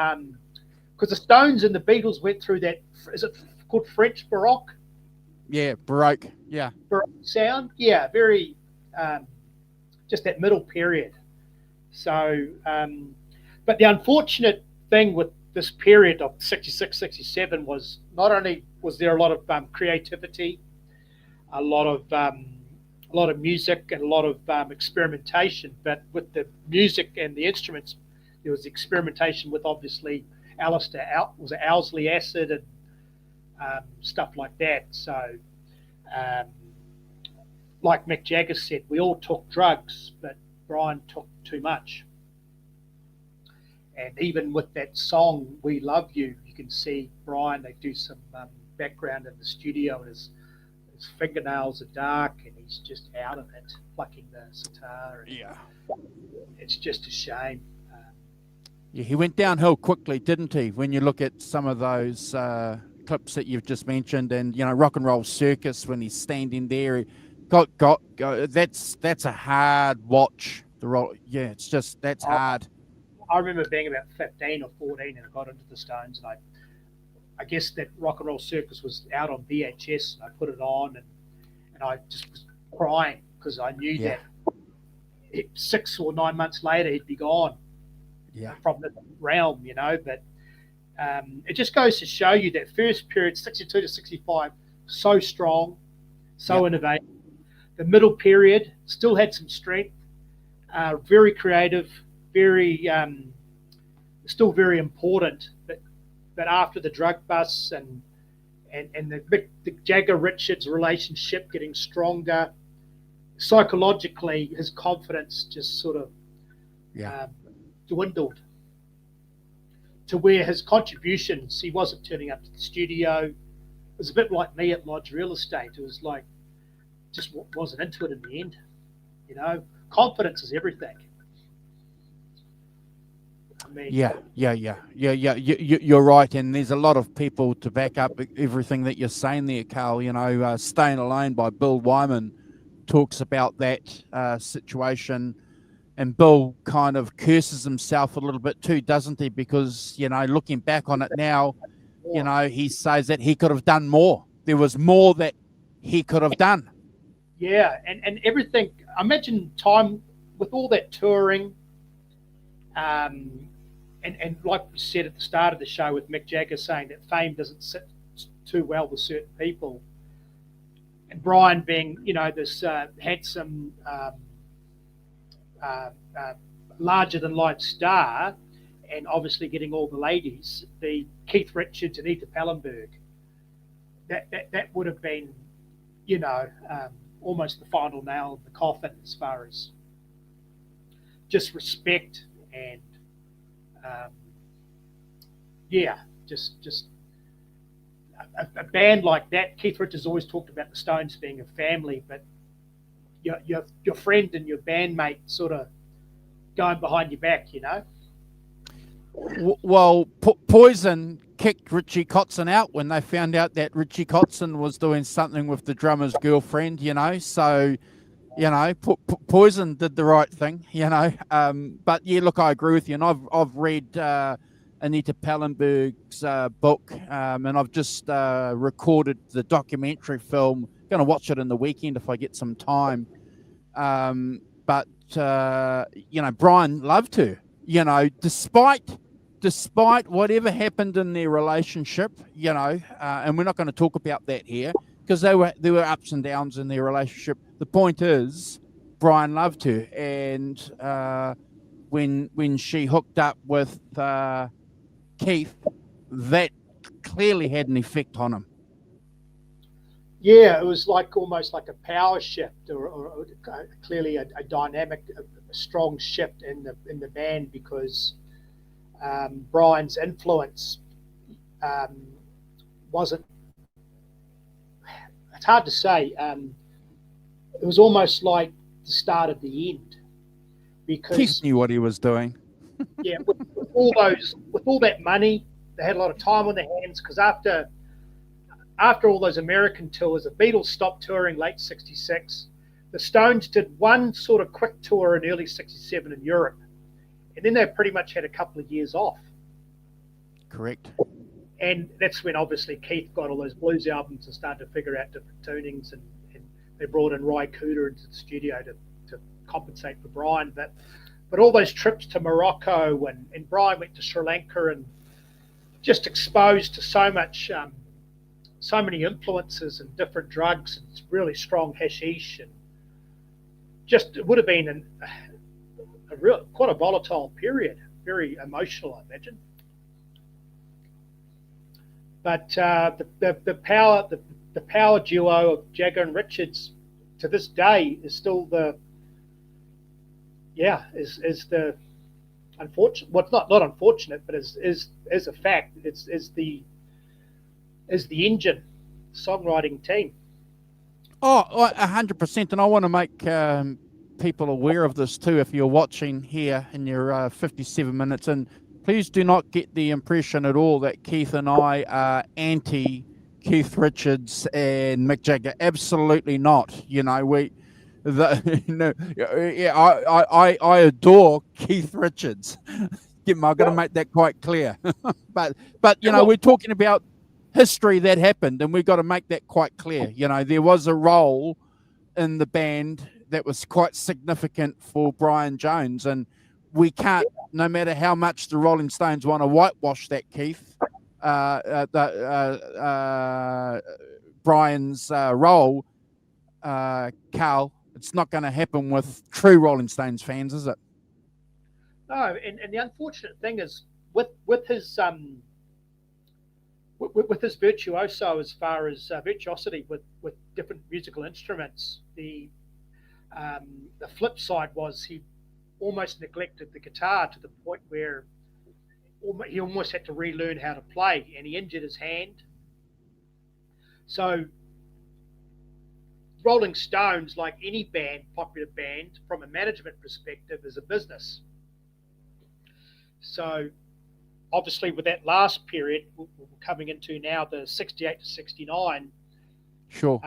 because the Stones and the Beatles went through that. Is it called French Baroque? Yeah, Baroque. Yeah, Baroque sound. Yeah, very just that middle period. So, but the unfortunate thing with this period of 66, 67 was not only was there a lot of creativity, a lot of music, and a lot of experimentation, but with the music and the instruments, there was experimentation with obviously Owsley acid and stuff like that. So, like Mick Jagger said, we all took drugs, but Brian took too much. And even with that song "We Love You," you can see Brian, they do some background in the studio, and his fingernails are dark and he's just out of it, plucking the sitar. Yeah, it's just a shame. Yeah, he went downhill quickly, didn't he? When you look at some of those clips that you've just mentioned, and Rock and Roll Circus, when he's standing there, got that's a hard watch. That's hard. I remember being about 15 or 14 and I got into the Stones, and I guess that Rock and Roll Circus was out on VHS, and I put it on, and I just was crying because I knew that 6 or 9 months later he'd be gone from the realm, but it just goes to show you that first period, 62 to 65, so strong, so innovative. The middle period still had some strength, very creative, very still very important, but after the drug busts and the Jagger-Richards relationship getting stronger, psychologically his confidence just sort of dwindled to where his contributions, he wasn't turning up to the studio. It was a bit like me at Lodge Real Estate. It was like, just wasn't into it in the end. Confidence is everything. You're right, and there's a lot of people to back up everything that you're saying there, Carl. Staying Alone by Bill Wyman talks about that situation, and Bill kind of curses himself a little bit too, doesn't he? Because looking back on it now, he says that he could have done more. There was more that he could have done. Yeah, and everything. I imagine time with all that touring, and like we said at the start of the show with Mick Jagger saying that fame doesn't sit too well with certain people, and Brian being this handsome, larger than life star, and obviously getting all the ladies, the Keith Richards and Eva Pallenberg, that would have been almost the final nail in the coffin as far as just respect and just a band like that. Keith Richards always talked about the Stones being a family, but your friend and your bandmate sort of going behind your back, Well, Poison kicked Richie Kotzen out when they found out that Richie Kotzen was doing something with the drummer's girlfriend, so Poison did the right thing, But yeah, look, I agree with you, and I've read Anita Pallenberg's book, and I've just recorded the documentary film. Going to watch it in the weekend if I get some time. But Brian loved her. Despite whatever happened in their relationship, and we're not going to talk about that here because there were ups and downs in their relationship. The point is, Brian loved her, and when she hooked up with Keith, that clearly had an effect on him. Yeah, it was almost like a power shift, or clearly a dynamic, a strong shift in the band because Brian's influence wasn't. It's hard to say. It was almost like the start of the end because Keith knew what he was doing. Yeah, with all that money, they had a lot of time on their hands because after all those American tours, the Beatles stopped touring late '66. The Stones did one sort of quick tour in early '67 in Europe, and then they pretty much had a couple of years off. Correct. And that's when obviously Keith got all those blues albums and started to figure out different tunings, and they brought in Ry Cooder into the studio to compensate for Brian. But all those trips to Morocco and Brian went to Sri Lanka and just exposed to so many influences and different drugs and really strong hashish, and just it would have been quite a volatile period, very emotional, I imagine. But the power duo of Jagger and Richards to this day is still is the unfortunate. Well, it's not unfortunate, but is a fact. Is the engine songwriting team. Oh, 100%. And I want to make people aware of this too. If you're watching here and you're 57 minutes in, please do not get the impression at all that Keith and I are anti Keith Richards and Mick Jagger. Absolutely not. I adore Keith Richards. I've got to make that quite clear. but we're talking about history that happened, and we've got to make that quite clear. There was a role in the band that was quite significant for Brian Jones, and we can't, no matter how much the Rolling Stones want to whitewash that, Keith, Brian's role, Carl, it's not going to happen with true Rolling Stones fans, is it? No, and the unfortunate thing is with his virtuoso, as far as virtuosity with different musical instruments, the flip side was he almost neglected the guitar to the point where he almost had to relearn how to play, and he injured his hand. So Rolling Stones, like any popular band, from a management perspective, is a business. So obviously with that last period we're coming into now, the 68 to 69, sure,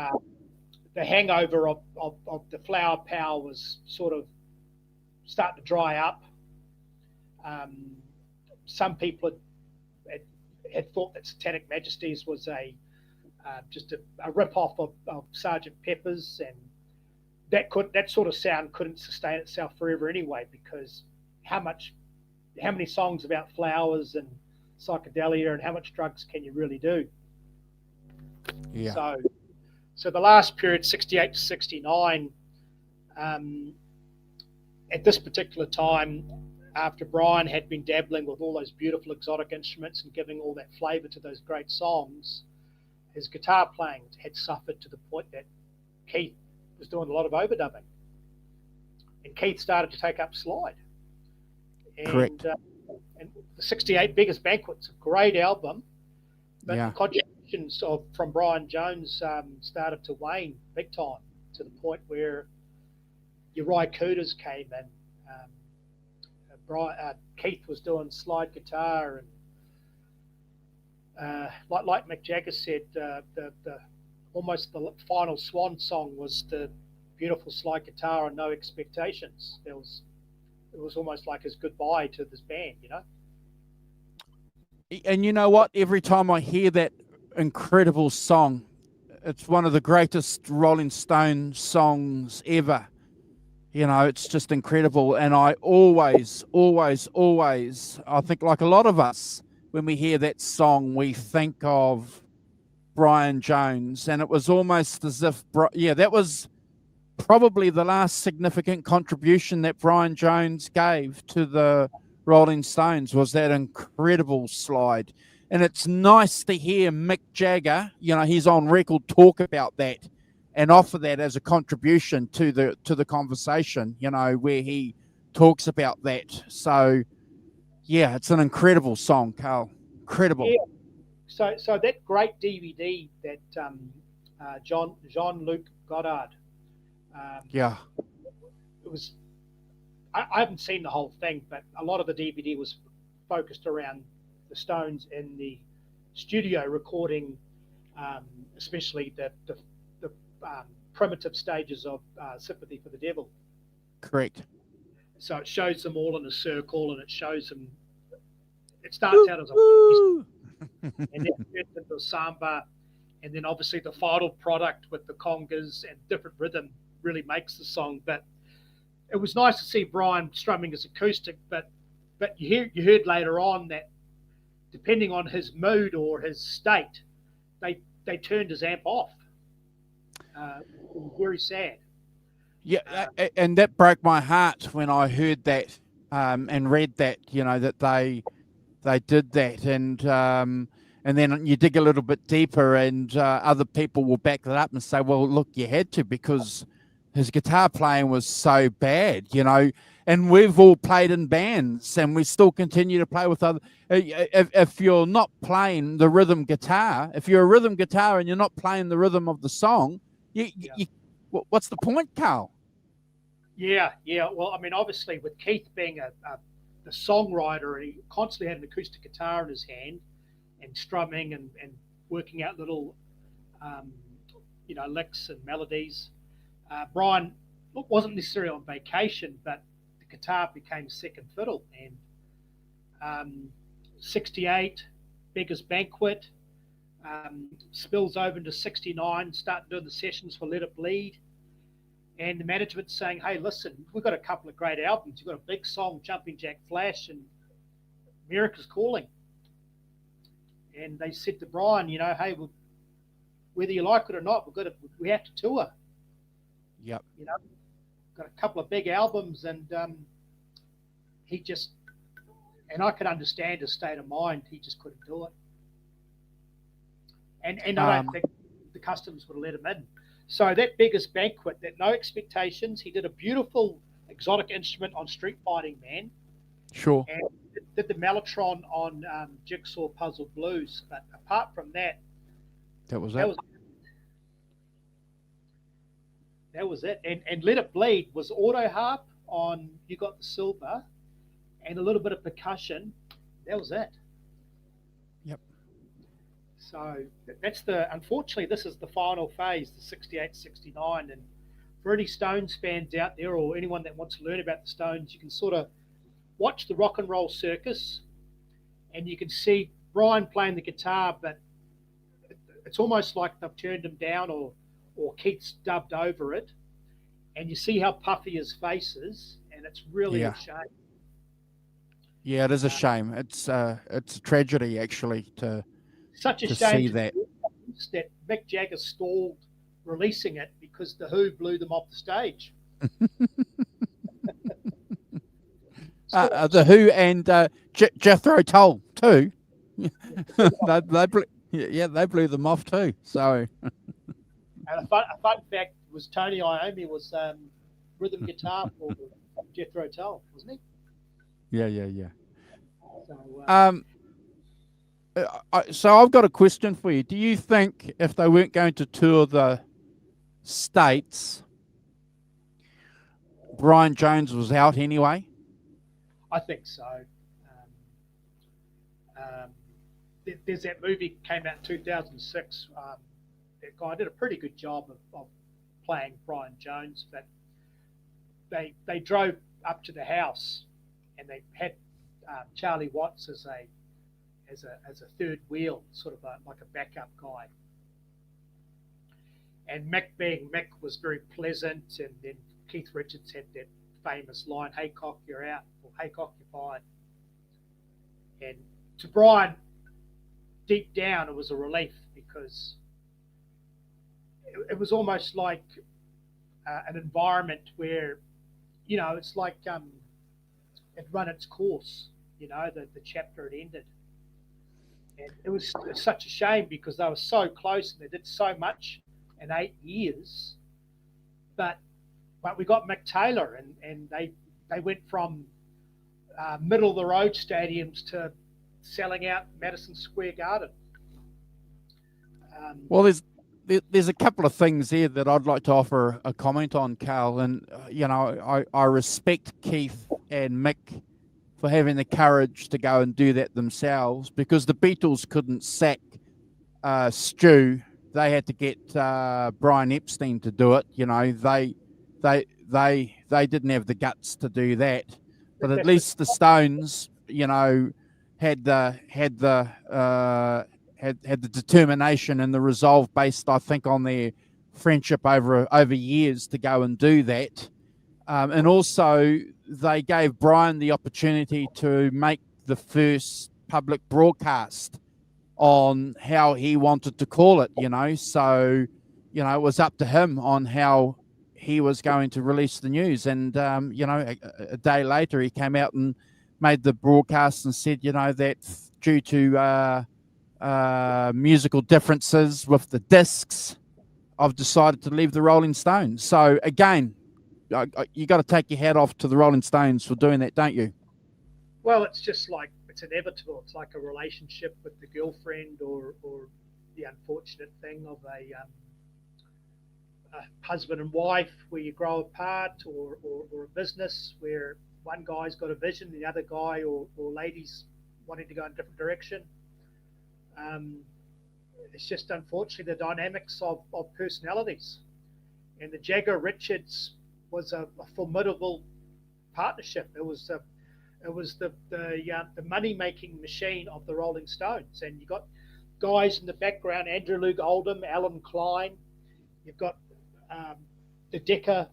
the hangover of the Flower Power was sort of starting to dry up. Some people had thought that Satanic Majesties was just a rip-off of Sgt. Pepper's, and that sort of sound couldn't sustain itself forever anyway, because how many songs about flowers and psychedelia and how much drugs can you really do? Yeah. So the last period, 68 to 69, at this particular time, after Brian had been dabbling with all those beautiful exotic instruments and giving all that flavor to those great songs, his guitar playing had suffered to the point that Keith was doing a lot of overdubbing. And Keith started to take up slide. And, correct. And the 68 Beggars Banquet's a great album, but yeah. The contributions from Brian Jones started to wane big time, to the point where your Ry Cooters came in. Keith was doing slide guitar, and like Mick Jagger said, the almost the final swan song was the beautiful slide guitar and No Expectations. It was almost like his goodbye to this band, you know. And you know what? Every time I hear that incredible song, it's one of the greatest Rolling Stone songs ever. You know, it's just incredible. And I always, always, always, I think like a lot of us, when we hear that song, we think of Brian Jones. And it was almost as if, yeah, that was probably the last significant contribution that Brian Jones gave to the Rolling Stones, was that incredible slide. And it's nice to hear Mick Jagger, you know, he's on record, talk about that and offer that as a contribution to the conversation, you know, where he talks about that. So yeah, it's an incredible song, Carl. Incredible. Yeah. So that great DVD that Jean-Luc Godard, Yeah. it was. I haven't seen the whole thing, but a lot of the DVD was focused around the Stones in the studio recording, especially the primitive stages of Sympathy for the Devil. Correct. So it shows them all in a circle, and it shows them. It starts out as a and then turns into a samba, and then obviously the final product with the congas and different rhythm really makes the song. But it was nice to see Brian strumming his acoustic, but you heard later on that depending on his mood or his state, they turned his amp off. It was very sad. Yeah, and that broke my heart when I heard that and read that, you know, that they did that, and then you dig a little bit deeper, and other people will back that up and say, well, look, you had to, because his guitar playing was so bad, you know. And we've all played in bands, and we still continue to play with other. If you're not playing the rhythm guitar, if you're a rhythm guitar and you're not playing the rhythm of the song, what's the point, Carl? Yeah. Well, I mean, obviously, with Keith being a songwriter, he constantly had an acoustic guitar in his hand and strumming and working out little, licks and melodies. Brian wasn't necessarily on vacation, but the guitar became second fiddle. And 68, Beggars Banquet, spills over into 69, starting doing the sessions for Let It Bleed. And the management saying, hey, listen, we've got a couple of great albums. You've got a big song, Jumping Jack Flash, and America's Calling. And they said to Brian, you know, hey, whether you like it or not, we have to tour. Yep. You know, got a couple of big albums, and he just, and I could understand his state of mind. He just couldn't do it. And I don't think the customs would have let him in. So that Beggars Banquet, that No Expectations, he did a beautiful exotic instrument on Street Fighting Man. Sure. And did the Mellotron on Jigsaw Puzzle Blues. But apart from that, that was it. That was it. And Let It Bleed was auto harp on You Got the Silver and a little bit of percussion. That was it. Yep. So unfortunately, this is the final phase, the 68, 69. And for any Stones fans out there, or anyone that wants to learn about the Stones, you can sort of watch the Rock and Roll Circus, and you can see Brian playing the guitar, but it's almost like they've turned him down, or Keith's dubbed over it, and you see how puffy his face is, and it's really a shame. Yeah, it is a shame. It's a tragedy, actually, such a to shame see that Mick Jagger stalled releasing it because the Who blew them off the stage. The Who and Jethro Tull too. they blew them off too. So, and a fun fact was Tony Iommi was rhythm guitar for Jethro Tull, wasn't he? Yeah. So, so I've got a question for you. Do you think if they weren't going to tour the States, Brian Jones was out anyway? I think so. There's that movie came out in 2006. That guy did a pretty good job of playing Brian Jones, but they drove up to the house, and they had Charlie Watts as a third wheel, sort of like a backup guy. And Mick, being Mick, was very pleasant, and then Keith Richards had that famous line, "Haycock, you're out," or "Haycock, you're fired." And to Brian, deep down, it was a relief, because it was almost like an environment where, it's like it run its course, the chapter had ended. And it was such a shame, because they were so close and they did so much in 8 years. But we got Mick Taylor, and they went from middle of the road stadiums to selling out Madison Square Garden. Well, there's a couple of things there that I'd like to offer a comment on, Carl. And I respect Keith and Mick for having the courage to go and do that themselves, because the Beatles couldn't sack Stu. They had to get Brian Epstein to do it. They didn't have the guts to do that. But at least the Stones, had the determination and the resolve, based, I think, on their friendship over years, to go and do that. And also, they gave Brian the opportunity to make the first public broadcast on how he wanted to call it, So, it was up to him on how he was going to release the news. And, a day later, he came out and made the broadcast and said, that due to musical differences with the discs, I've decided to leave the Rolling Stones. So, again, you got to take your hat off to the Rolling Stones for doing that, don't you? Well, it's just like, it's inevitable. It's like a relationship with the girlfriend, or the unfortunate thing of a husband and wife, where you grow apart, or a business where one guy's got a vision, the other guy or lady's wanting to go in a different direction. It's just, unfortunately, the dynamics of personalities. And the Jagger-Richards was a formidable partnership. It was the money-making machine of the Rolling Stones. And you got guys in the background: Andrew Loog Oldham, Alan Klein. You've got the Decca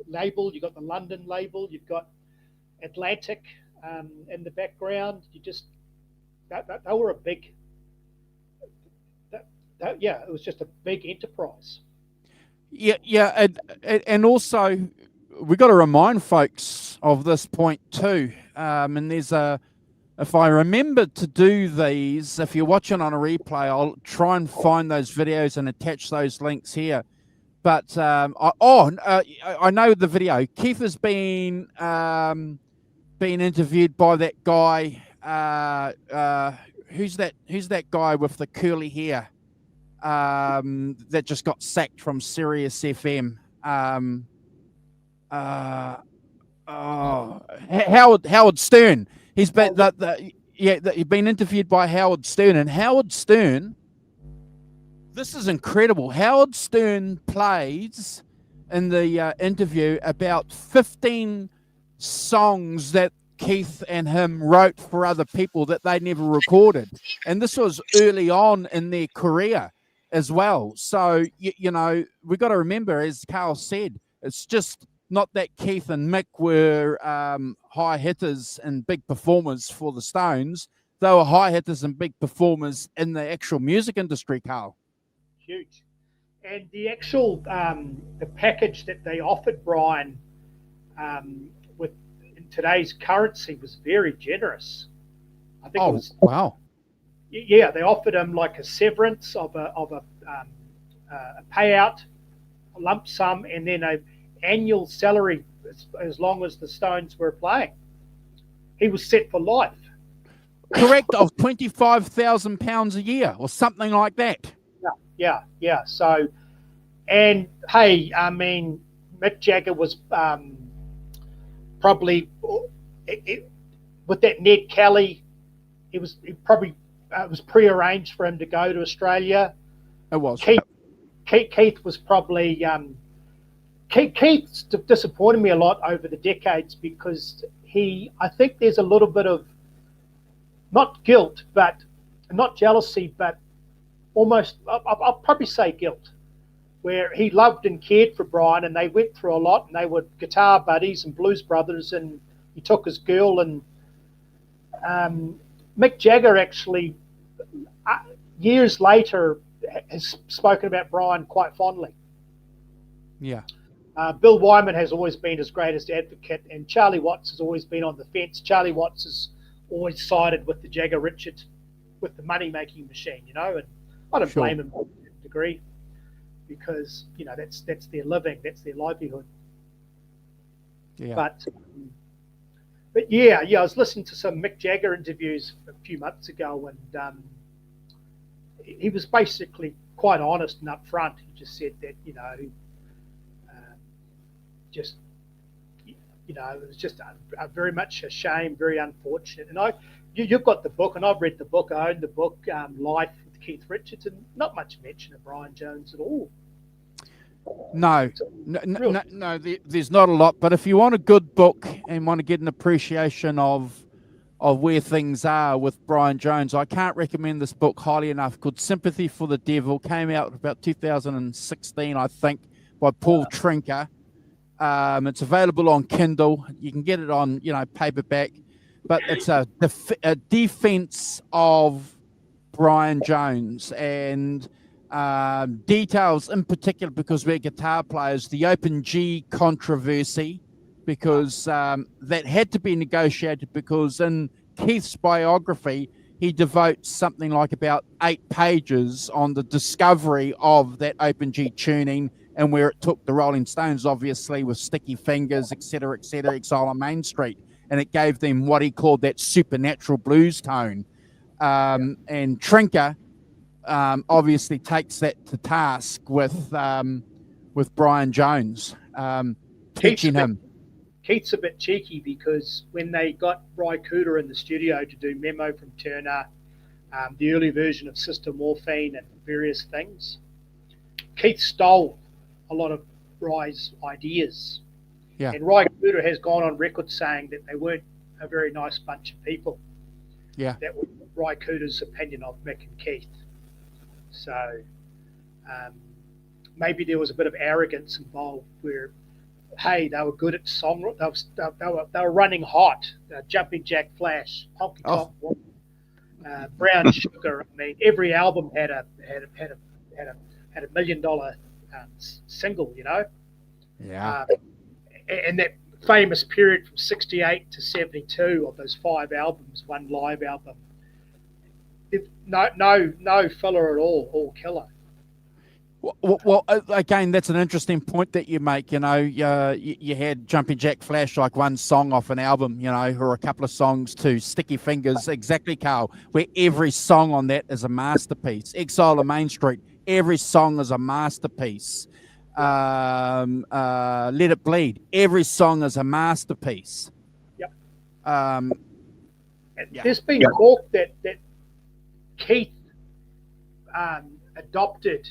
label. You've got the London label. You've got Atlantic in the background. They were a big. It was just a big enterprise. Yeah, and also we got to remind folks of this point too. And there's if I remember to do these, if you're watching on a replay, I'll try and find those videos and attach those links here. But I know the video. Keith has been interviewed by that guy. Who's that guy with the curly hair? That just got sacked from Sirius FM. Howard Stern. He's been he's been interviewed by Howard Stern, and Howard Stern. This is incredible. Howard Stern plays in the interview about 15 songs that Keith and him wrote for other people that they never recorded, and this was early on in their career as well. So, we got to remember, as Carl said, it's just not that Keith and Mick were high hitters and big performers for the Stones. They were high hitters and big performers in the actual music industry, Carl. Huge. And the actual, the package that they offered Brian with in today's currency was very generous. I think it was. Wow. Yeah, they offered him like a severance of a payout, a lump sum, and then a annual salary as long as the Stones were playing. He was set for life. Correct, of £25,000 a year or something like that. Yeah. So, and hey, I mean, Mick Jagger was probably with that Ned Kelly. It was prearranged for him to go to Australia. It was. Keith was probably Keith's disappointed me a lot over the decades because I think there's a little bit of not guilt, but not jealousy, but almost, I'll probably say guilt, where he loved and cared for Brian, and they went through a lot, and they were guitar buddies and blues brothers, and he took his girl. And Mick Jagger actually, years later, has spoken about Brian quite fondly. Yeah. Bill Wyman has always been his greatest advocate, and Charlie Watts has always been on the fence. Charlie Watts has always sided with the Jagger Richards, with the money-making machine, and I don't blame him to a degree, because that's their living, that's their livelihood. Yeah. But yeah, I was listening to some Mick Jagger interviews a few months ago, and he was basically quite honest and upfront. He just said that it was just a very much a shame, very unfortunate. And you've got the book, and I've read the book. I own the book, Life with Keith Richards, and not much mention of Brian Jones at all. No, there's not a lot. But if you want a good book and want to get an appreciation of where things are with Brian Jones, I can't recommend this book highly enough. Called Sympathy for the Devil. Came out about 2016, I think, by Paul Trinker. It's available on Kindle. You can get it on, paperback. But it's a defense of Brian Jones, and details in particular, because we're guitar players, the Open G controversy, because that had to be negotiated, because in Keith's biography, he devotes something like about 8 pages on the discovery of that Open G tuning, and where it took the Rolling Stones, obviously, with Sticky Fingers, etc., Exile on Main Street, and it gave them what he called that supernatural blues tone. And Trinker obviously takes that to task with Brian Jones, teaching him. Keith's a bit cheeky, because when they got Ry Cooder in the studio to do Memo from Turner, the early version of Sister Morphine and various things, Keith stole a lot of Ry's ideas. Yeah. And Ry Cooder has gone on record saying that they weren't a very nice bunch of people. Yeah. That was Ry Cooder's opinion of Mick and Keith. So maybe there was a bit of arrogance involved, where, hey, they were good at song, they were running hot, Jumping Jack Flash, Honky Tonk Woman, Brown Sugar. I mean, every album had a $1 million single, Yeah. And that famous period from 68 to 72 of those 5 albums, one live album, no filler at all killer. Well, again, that's an interesting point that you make. You had Jumping Jack Flash, like one song off an album, or a couple of songs to Sticky Fingers, exactly, Carl, where every song on that is a masterpiece. Exile on Main Street, every song is a masterpiece. Let It Bleed, every song is a masterpiece. Yep. Yeah. There's been talk that Keith adopted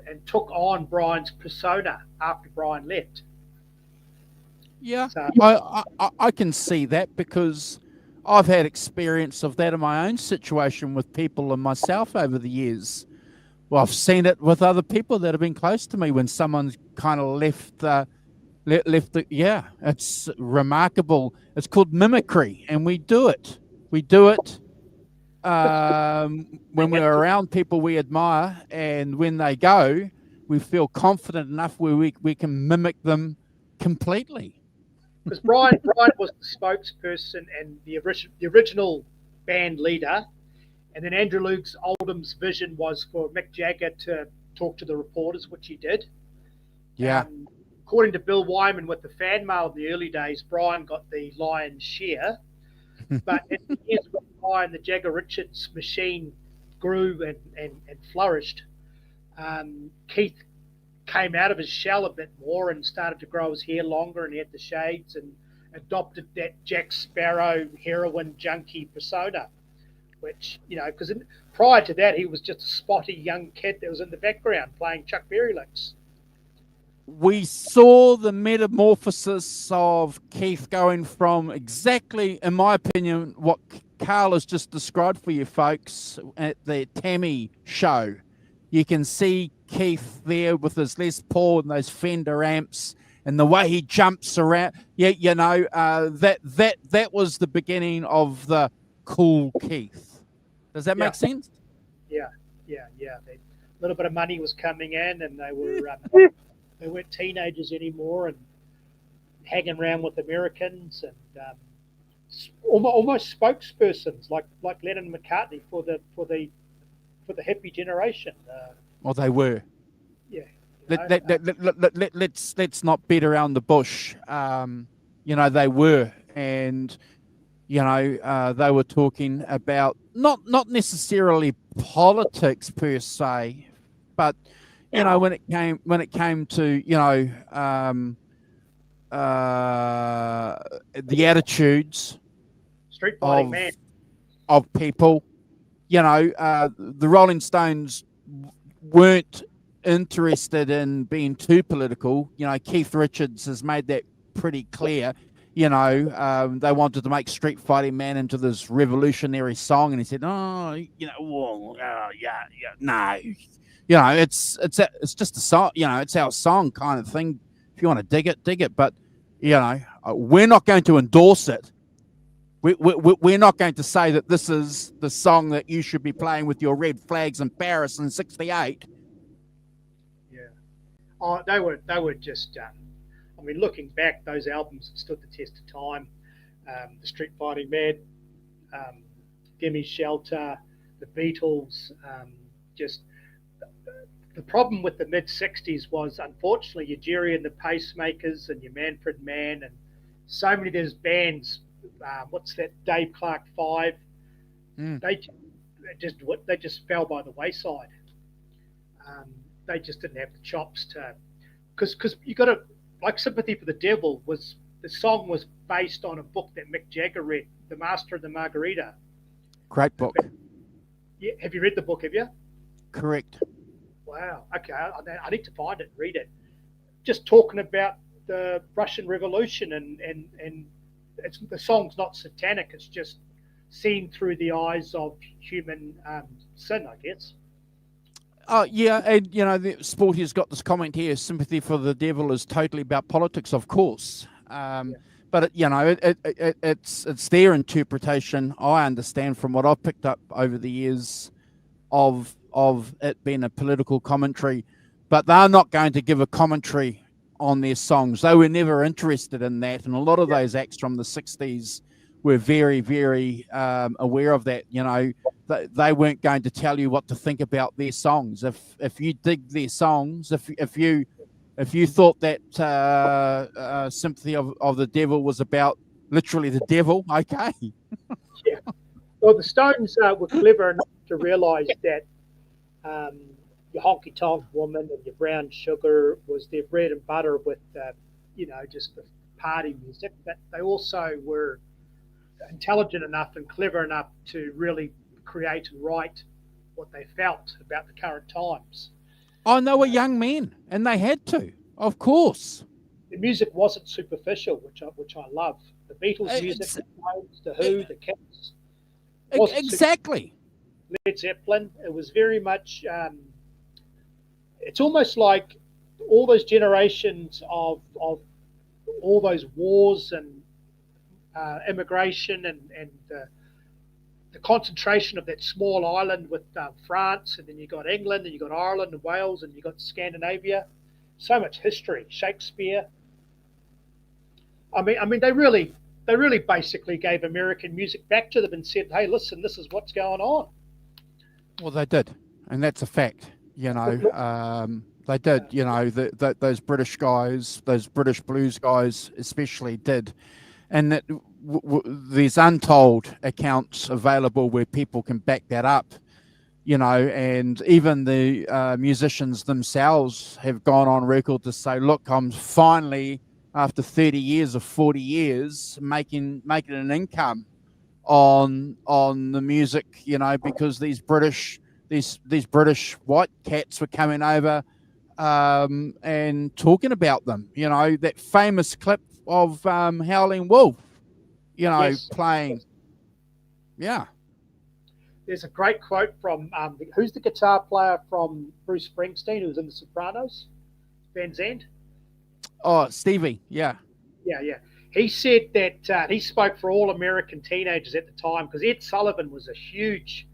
and took on Brian's persona after Brian left. Yeah, so, I can see that, because I've had experience of that in my own situation with people and myself over the years. Well, I've seen it with other people that have been close to me, when someone's kind of left the, it's remarkable. It's called mimicry, and we do it. When we're around people we admire, and when they go, we feel confident enough where we can mimic them completely. Because Brian was the spokesperson and the original band leader, and then Andrew Luke Oldham's vision was for Mick Jagger to talk to the reporters, which he did. Yeah. According to Bill Wyman, with the fan mail in the early days, Brian got the lion's share. But as the years went by and the Jagger Richards machine grew and flourished, Keith came out of his shell a bit more and started to grow his hair longer, and he had the shades, and adopted that Jack Sparrow heroin junkie persona, which, because prior to that, he was just a spotty young kid that was in the background playing Chuck Berry licks. we saw the metamorphosis of Keith going from exactly, in my opinion, what Carl has just described for you folks at the Tammy show. You can see Keith there with his Les Paul and those Fender amps and the way he jumps around. Yeah, that was the beginning of the cool Keith. Does that Yeah. make sense? Yeah. A little bit of money was coming in, and they were they weren't teenagers anymore, and hanging around with Americans, and almost spokespersons like Lennon and McCartney for the hippie generation. Well, they were. Yeah. Let's not beat around the bush. They were, and they were talking about not necessarily politics per se, but when it came to the attitudes Street fighting man. of people. The Rolling Stones weren't interested in being too political. Keith Richards has made that pretty clear. They wanted to make Street Fighting Man into this revolutionary song, and he said, no. It's just a song. It's our song kind of thing. If you want to dig it. But we're not going to endorse it. We're not going to say that this is the song that you should be playing with your red flags in Paris in '68. Yeah. Oh, they were just. Looking back, those albums have stood the test of time. The Street Fighting Man, Gimme Shelter, the Beatles. Just the problem with the mid '60s was, unfortunately, your Jerry and the Pacemakers and your Manfred Mann and so many of those bands. What's that? Dave Clark 5. They just fell by the wayside. They just didn't have the chops to, because you got to, like Sympathy for the Devil the song was based on a book that Mick Jagger read, The Master and the Margarita. Great book. Yeah, have you read the book? Have you? Correct. Wow. Okay, I need to find it and read it. Just talking about the Russian Revolution and the song's not satanic. It's just seen through the eyes of human sin, I guess. Oh, yeah, and, the Sporty's got this comment here, Sympathy for the Devil is totally about politics, of course. But, it's their interpretation. I understand from what I've picked up over the years of it being a political commentary. But they're not going to give a commentary on their songs. They were never interested in that. And a lot of those acts from the 60s were very, very aware of that. They weren't going to tell you what to think about their songs. If you dig their songs, if you thought that Sympathy of the Devil was about literally the devil, okay. Yeah. Well, the Stones were clever enough to realise that your honky tonk woman and your brown sugar was their bread and butter with, just the party music. But they also were intelligent enough and clever enough to really create and write what they felt about the current times. Oh, and they were young men, and they had to, of course. The music wasn't superficial, which I love. The Beatles music, the Stones, the Who, the Cats. Exactly. Led Zeppelin. It was very much. It's almost like all those generations of all those wars and immigration and the concentration of that small island with France, and then you got England, and you got Ireland and Wales, and you got Scandinavia. So much history. Shakespeare. I mean, they really basically gave American music back to them and said, "Hey, listen, this is what's going on." Well, they did, and that's a fact. They did. Those British guys, those British blues guys, especially did, and that there's untold accounts available where people can back that up. And even the musicians themselves have gone on record to say, "Look, I'm finally, after 30 years or 40 years, making an income on the music, because these British white cats were coming over, and talking about them. You know, that famous clip of Howling Wolf, you know, Yes. playing. Yeah. There's a great quote from who's the guitar player from Bruce Springsteen who was in The Sopranos? Van Zandt. Oh, Stevie. Yeah. Yeah, yeah. He said that he spoke for all American teenagers at the time because Ed Sullivan was a huge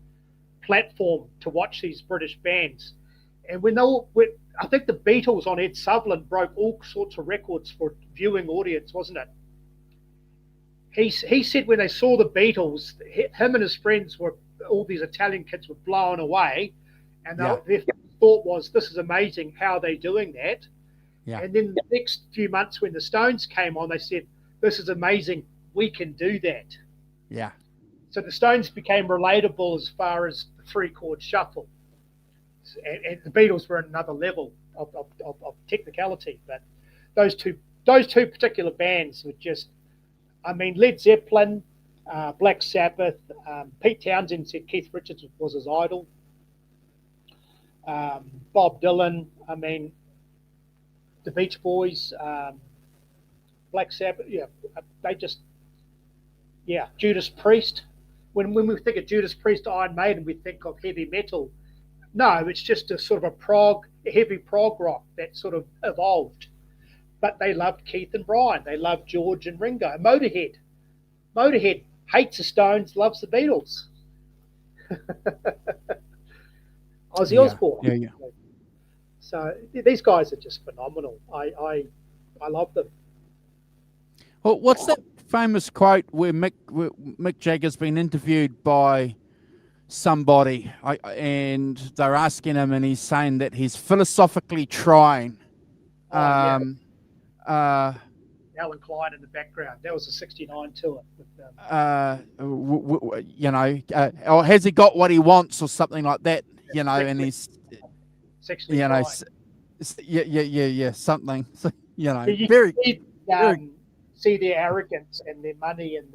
platform to watch these British bands. And when I think the Beatles on Ed Sullivan broke all sorts of records for viewing audience, wasn't it? He said when they saw the Beatles, him and his friends were, all these Italian kids were blown away. And their thought was, this is amazing. How are they doing that? Yeah. And then the next few months when the Stones came on, they said, this is amazing. We can do that. Yeah. So the Stones became relatable as far as the 3-chord shuffle. And the Beatles were at another level of technicality. But those two particular bands were just, I mean, Led Zeppelin, Black Sabbath, Pete Townsend said Keith Richards was his idol. Bob Dylan, I mean, the Beach Boys, Black Sabbath, Judas Priest. When we think of Judas Priest, Iron Maiden, we think of heavy metal. No, it's just a sort of a heavy prog rock that sort of evolved. But they loved Keith and Brian. They loved George and Ringo. Motorhead hates the Stones, loves the Beatles. Ozzy Osbourne. Yeah. So these guys are just phenomenal. I love them. Well, what's that famous quote where Mick Jagger's been interviewed by somebody, and they're asking him, and he's saying that he's philosophically trying. Alan Klein in the background. That was a '69 tour. Or has he got what he wants, or something like that? You know, and he's, sexually something. You know, you very. See their arrogance and their money, and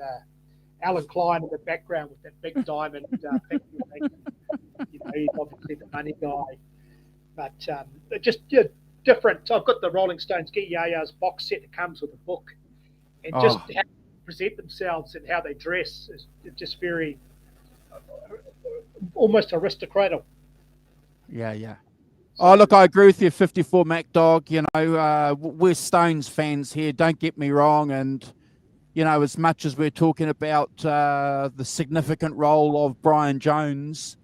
Alan Klein in the background with that big diamond. He's obviously the money guy, but just different. I've got the Rolling Stones Get Yaya's box set that comes with a book, and just how they present themselves and how they dress is just very almost aristocratic. Yeah. Oh, look, I agree with you, 54 Mac Dog. You know, we're Stones fans here, don't get me wrong. And, you know, as much as we're talking about the significant role of Brian Jones,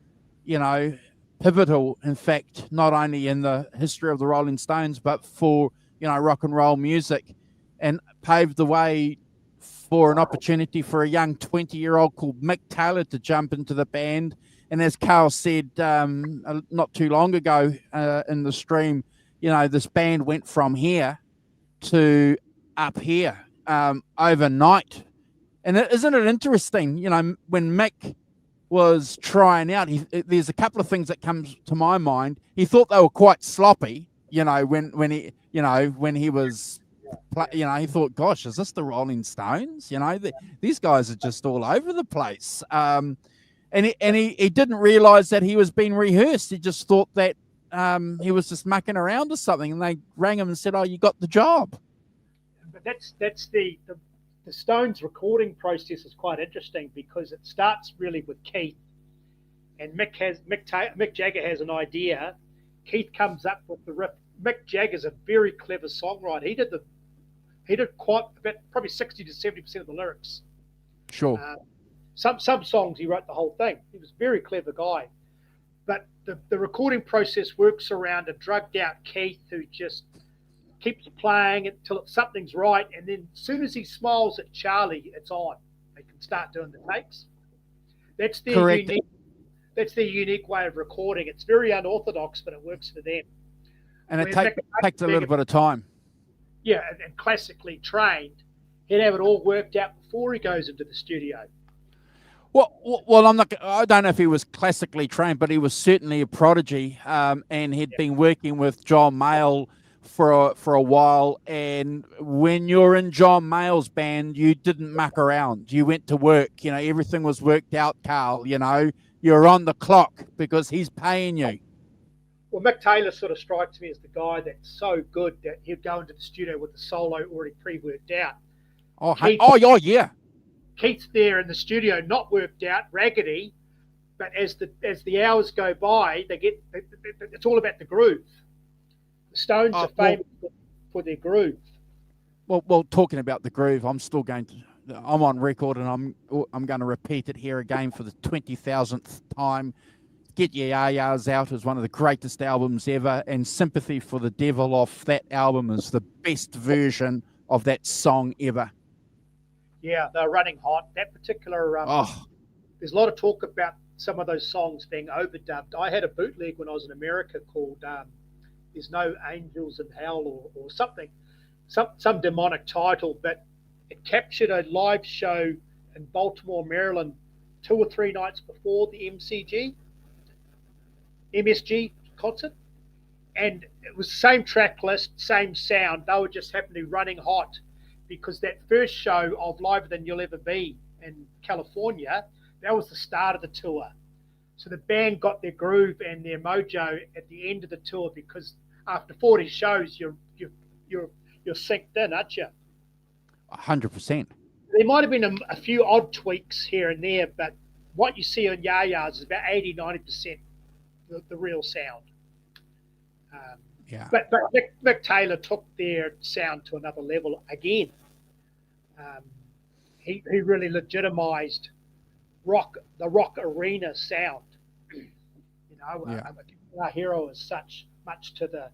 you know, pivotal, in fact, not only in the history of the Rolling Stones, but for, you know, rock and roll music, and paved the way for an opportunity for a young 20-year-old called Mick Taylor to jump into the band. And as Carl said not too long ago in the stream, you know, this band went from here to up here overnight. And isn't it interesting, you know, when Mick was trying out, there's a couple of things that comes to my mind. He thought they were quite sloppy, you know, when he was, you know, he thought, gosh, is this the Rolling Stones? You know, these guys are just all over the place. And he didn't realize that he was being rehearsed. He just thought that he was just mucking around or something. And they rang him and said, "Oh, you got the job." But that's the Stones recording process is quite interesting because it starts really with Keith, and Mick Jagger has an idea. Keith comes up with the riff. Mick Jagger's a very clever songwriter. He did quite a bit, probably 60 to 70% of the lyrics. Sure. Some songs he wrote the whole thing. He was a very clever guy. But the recording process works around a drugged out Keith who just keeps playing until something's right, and then as soon as he smiles at Charlie, it's on. They can start doing the takes. That's their unique way of recording. It's very unorthodox, but it works for them. And it takes a little bit of time. Yeah, and classically trained, he'd have it all worked out before he goes into the studio. Well, I don't know if he was classically trained, but he was certainly a prodigy, and he'd been working with John Mayall for a while. And when you're in John Mayall's band, you didn't muck around. You went to work. You know, everything was worked out, Carl. You know, you're on the clock because he's paying you. Well, Mick Taylor sort of strikes me as the guy that's so good that he'd go into the studio with the solo already pre-worked out. Oh, Keith, yeah. Keith's there in the studio, not worked out, raggedy, but as the hours go by, it's all about the groove. The Stones are famous for their groove. Well, talking about the groove, I'm on record, and I'm going to repeat it here again for the 20,000th time. Get Your Ya-Ya's Out is one of the greatest albums ever, and Sympathy for the Devil off that album is the best version of that song ever. Yeah, they're running hot. That particular, there's a lot of talk about some of those songs being overdubbed. I had a bootleg when I was in America called There's No Angels in Hell or something, some demonic title, but it captured a live show in Baltimore, Maryland, 2 or 3 nights before the MSG concert. And it was the same track list, same sound. They were just happened to be running hot because that first show of Liver Than You'll Ever Be in California, that was the start of the tour. So the band got their groove and their mojo at the end of the tour, because after 40 shows, you're synced in, aren't you? 100%. There might have been a few odd tweaks here and there, but what you see on Ya-Ya's is about 80-90% the real sound. Yeah. But Mick Taylor took their sound to another level again. He really legitimized the rock arena sound. Our hero is such much to the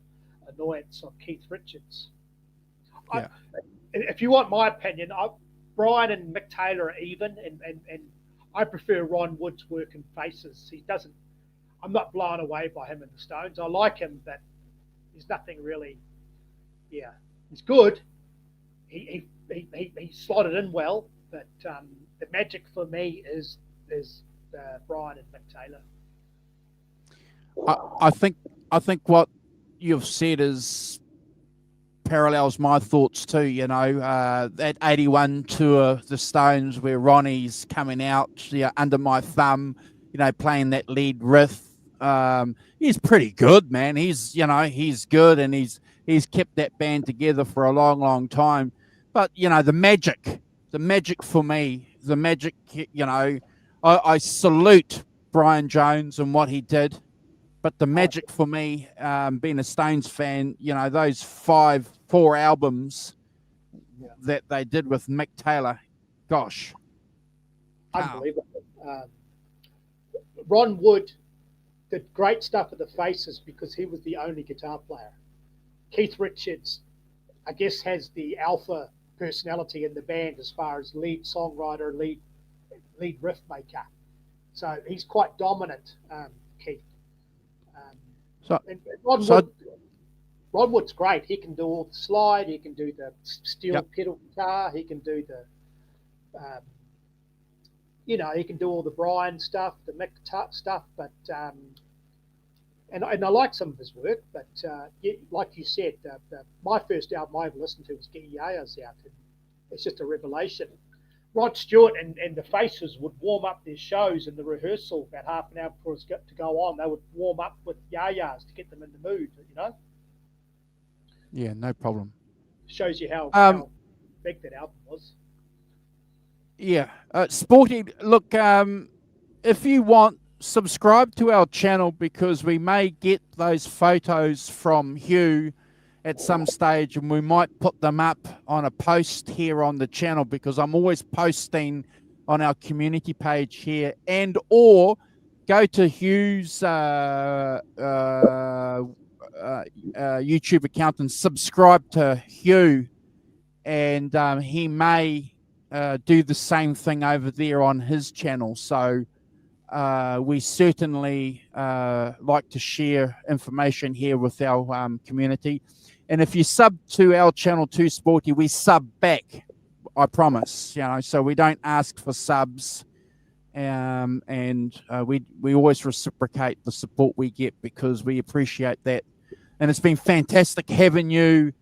annoyance of Keith Richards. Yeah. If you want my opinion, Brian and Mick Taylor are even, and I prefer Ron Wood's work in Faces. I'm not blown away by him in the Stones. I like him, but there's nothing really. Yeah, he's good. He slotted in well, but the magic for me is Brian and Mick Taylor. I think what you've said is parallels my thoughts too. That 81 tour, the Stones, where Ronnie's coming out under my thumb, playing that lead riff. He's pretty good, man. He's good, and he's kept that band together for a long, long time. But the magic for me, I salute Brian Jones and what he did. But the magic for me, being a Stones fan, those 4 albums that they did with Mick Taylor, gosh. Unbelievable. Ron Wood did great stuff with the Faces because he was the only guitar player. Keith Richards, I guess, has the alpha personality in the band as far as lead songwriter, lead riff maker. So he's quite dominant, Keith. Ron Wood's great. He can do all the slide. He can do the steel pedal guitar. He can do the, he can do all the Brian stuff, the Mick stuff. But and I like some of his work. But like you said, my first album I ever listened to was Get Your Ya-Ya's Out. And it's just a revelation. Rod Stewart and the Faces would warm up their shows in the rehearsal about half an hour before it's got to go on. They would warm up with Ya-Ya's to get them in the mood, Yeah, no problem. Shows you how big that album was. Yeah. Sporty, look, if you want, subscribe to our channel, because we may get those photos from Hugh at some stage, and we might put them up on a post here on the channel, because I'm always posting on our community page here, or go to Hugh's YouTube account and subscribe to Hugh, and he may do the same thing over there on his channel. So we certainly like to share information here with our community. And if you sub to our channel too, Sporty, we sub back, I promise. So we don't ask for subs, and we always reciprocate the support we get, because we appreciate that. And it's been fantastic having you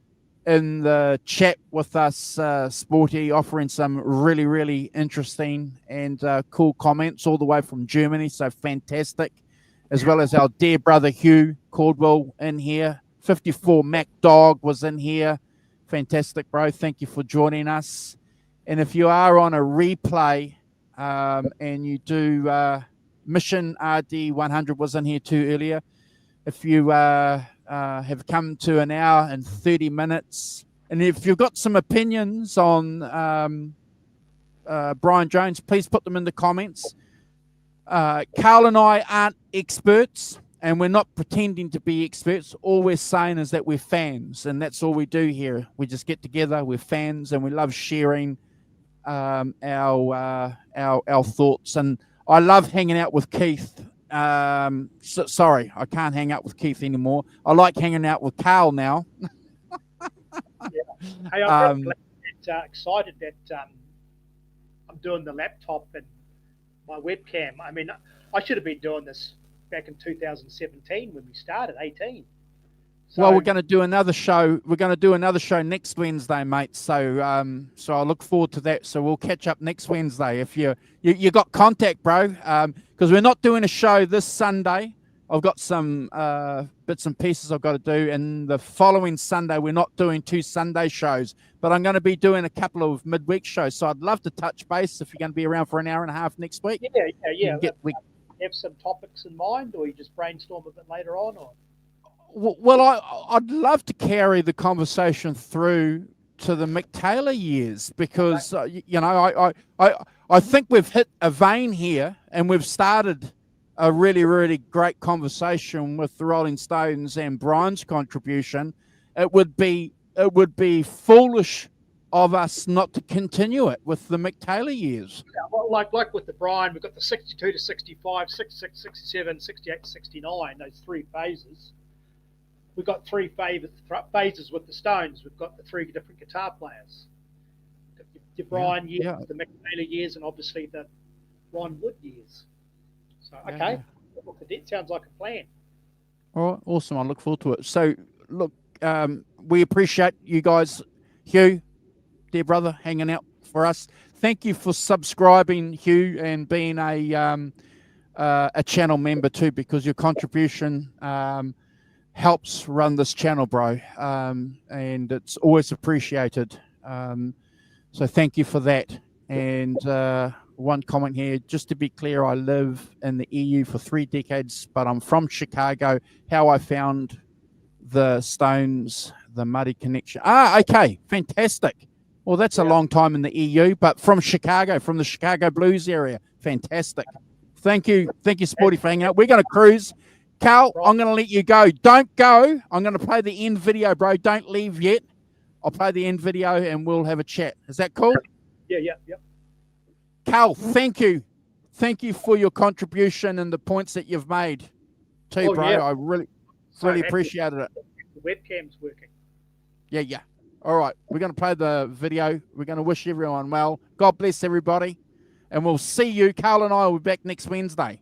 in the chat with us, Sporty, offering some really, really interesting and cool comments all the way from Germany. So fantastic. as well as our dear brother Hugh Caldwell in here. 54 Mac Dog was in here. Fantastic, bro. Thank you for joining us. And if you are on a replay and you do Mission RD100 was in here too earlier. If you have come to an hour and 30 minutes, and if you've got some opinions on Brian Jones, please put them in the comments. Carl and I aren't experts, and we're not pretending to be experts. All we're saying is that we're fans, and that's all we do here. We just get together, we're fans, and we love sharing our thoughts. And I love hanging out with Keith. Sorry, I can't hang out with Keith anymore. I like hanging out with Carl now. Hey, I'm really glad excited that I'm doing the laptop and my webcam. I mean, I should have been doing this back in 2017 when we started, 18. So, well, we're going to do another show. We're going to do another show next Wednesday, mate. So, I look forward to that. So we'll catch up next Wednesday. If you got contact, bro, because we're not doing a show this Sunday. I've got some bits and pieces I've got to do, and the following Sunday we're not doing 2 Sunday shows, but I'm going to be doing a couple of midweek shows. So I'd love to touch base if you're going to be around for an hour and a half next week. Yeah. Have some topics in mind, or you just brainstorm a bit later on, or? Well, I'd love to carry the conversation through to the Mick Taylor years, because I think we've hit a vein here, and we've started a really, really great conversation with the Rolling Stones and Brian's contribution. It would be foolish of us not to continue it with the Mick Taylor years. Yeah, well, like with the Brian, we've got the 62 to 65, 66, 67, 68 to 69, those 3 phases. We've got 3 phases with the Stones. We've got the 3 different guitar players. The Brian years, the Mick Taylor years, and obviously the Ron Wood years. So, okay, look, that sounds like a plan. All right, awesome. I look forward to it. So, look, we appreciate you guys, Hugh, dear brother, hanging out for us. Thank you for subscribing, Hugh, and being a channel member too, because your contribution helps run this channel, bro, and it's always appreciated. So thank you for that. And one comment here, just to be clear, I live in the EU for 3 decades, but I'm from Chicago. How I found the Stones, the Muddy Connection. Okay, fantastic. Well, that's a long time in the EU, but from Chicago, from the Chicago Blues area. Fantastic. Thank you, Sporty, for hanging out. We're going to cruise. Carl, I'm going to let you go. Don't go. I'm going to play the end video, bro. Don't leave yet. I'll play the end video and we'll have a chat. Is that cool? Yeah. Carl, thank you. Thank you for your contribution and the points that you've made too, bro. Yeah. I really appreciated it. The webcam's working. Yeah. All right. We're going to play the video. We're going to wish everyone well. God bless everybody. And we'll see you. Carl and I will be back next Wednesday.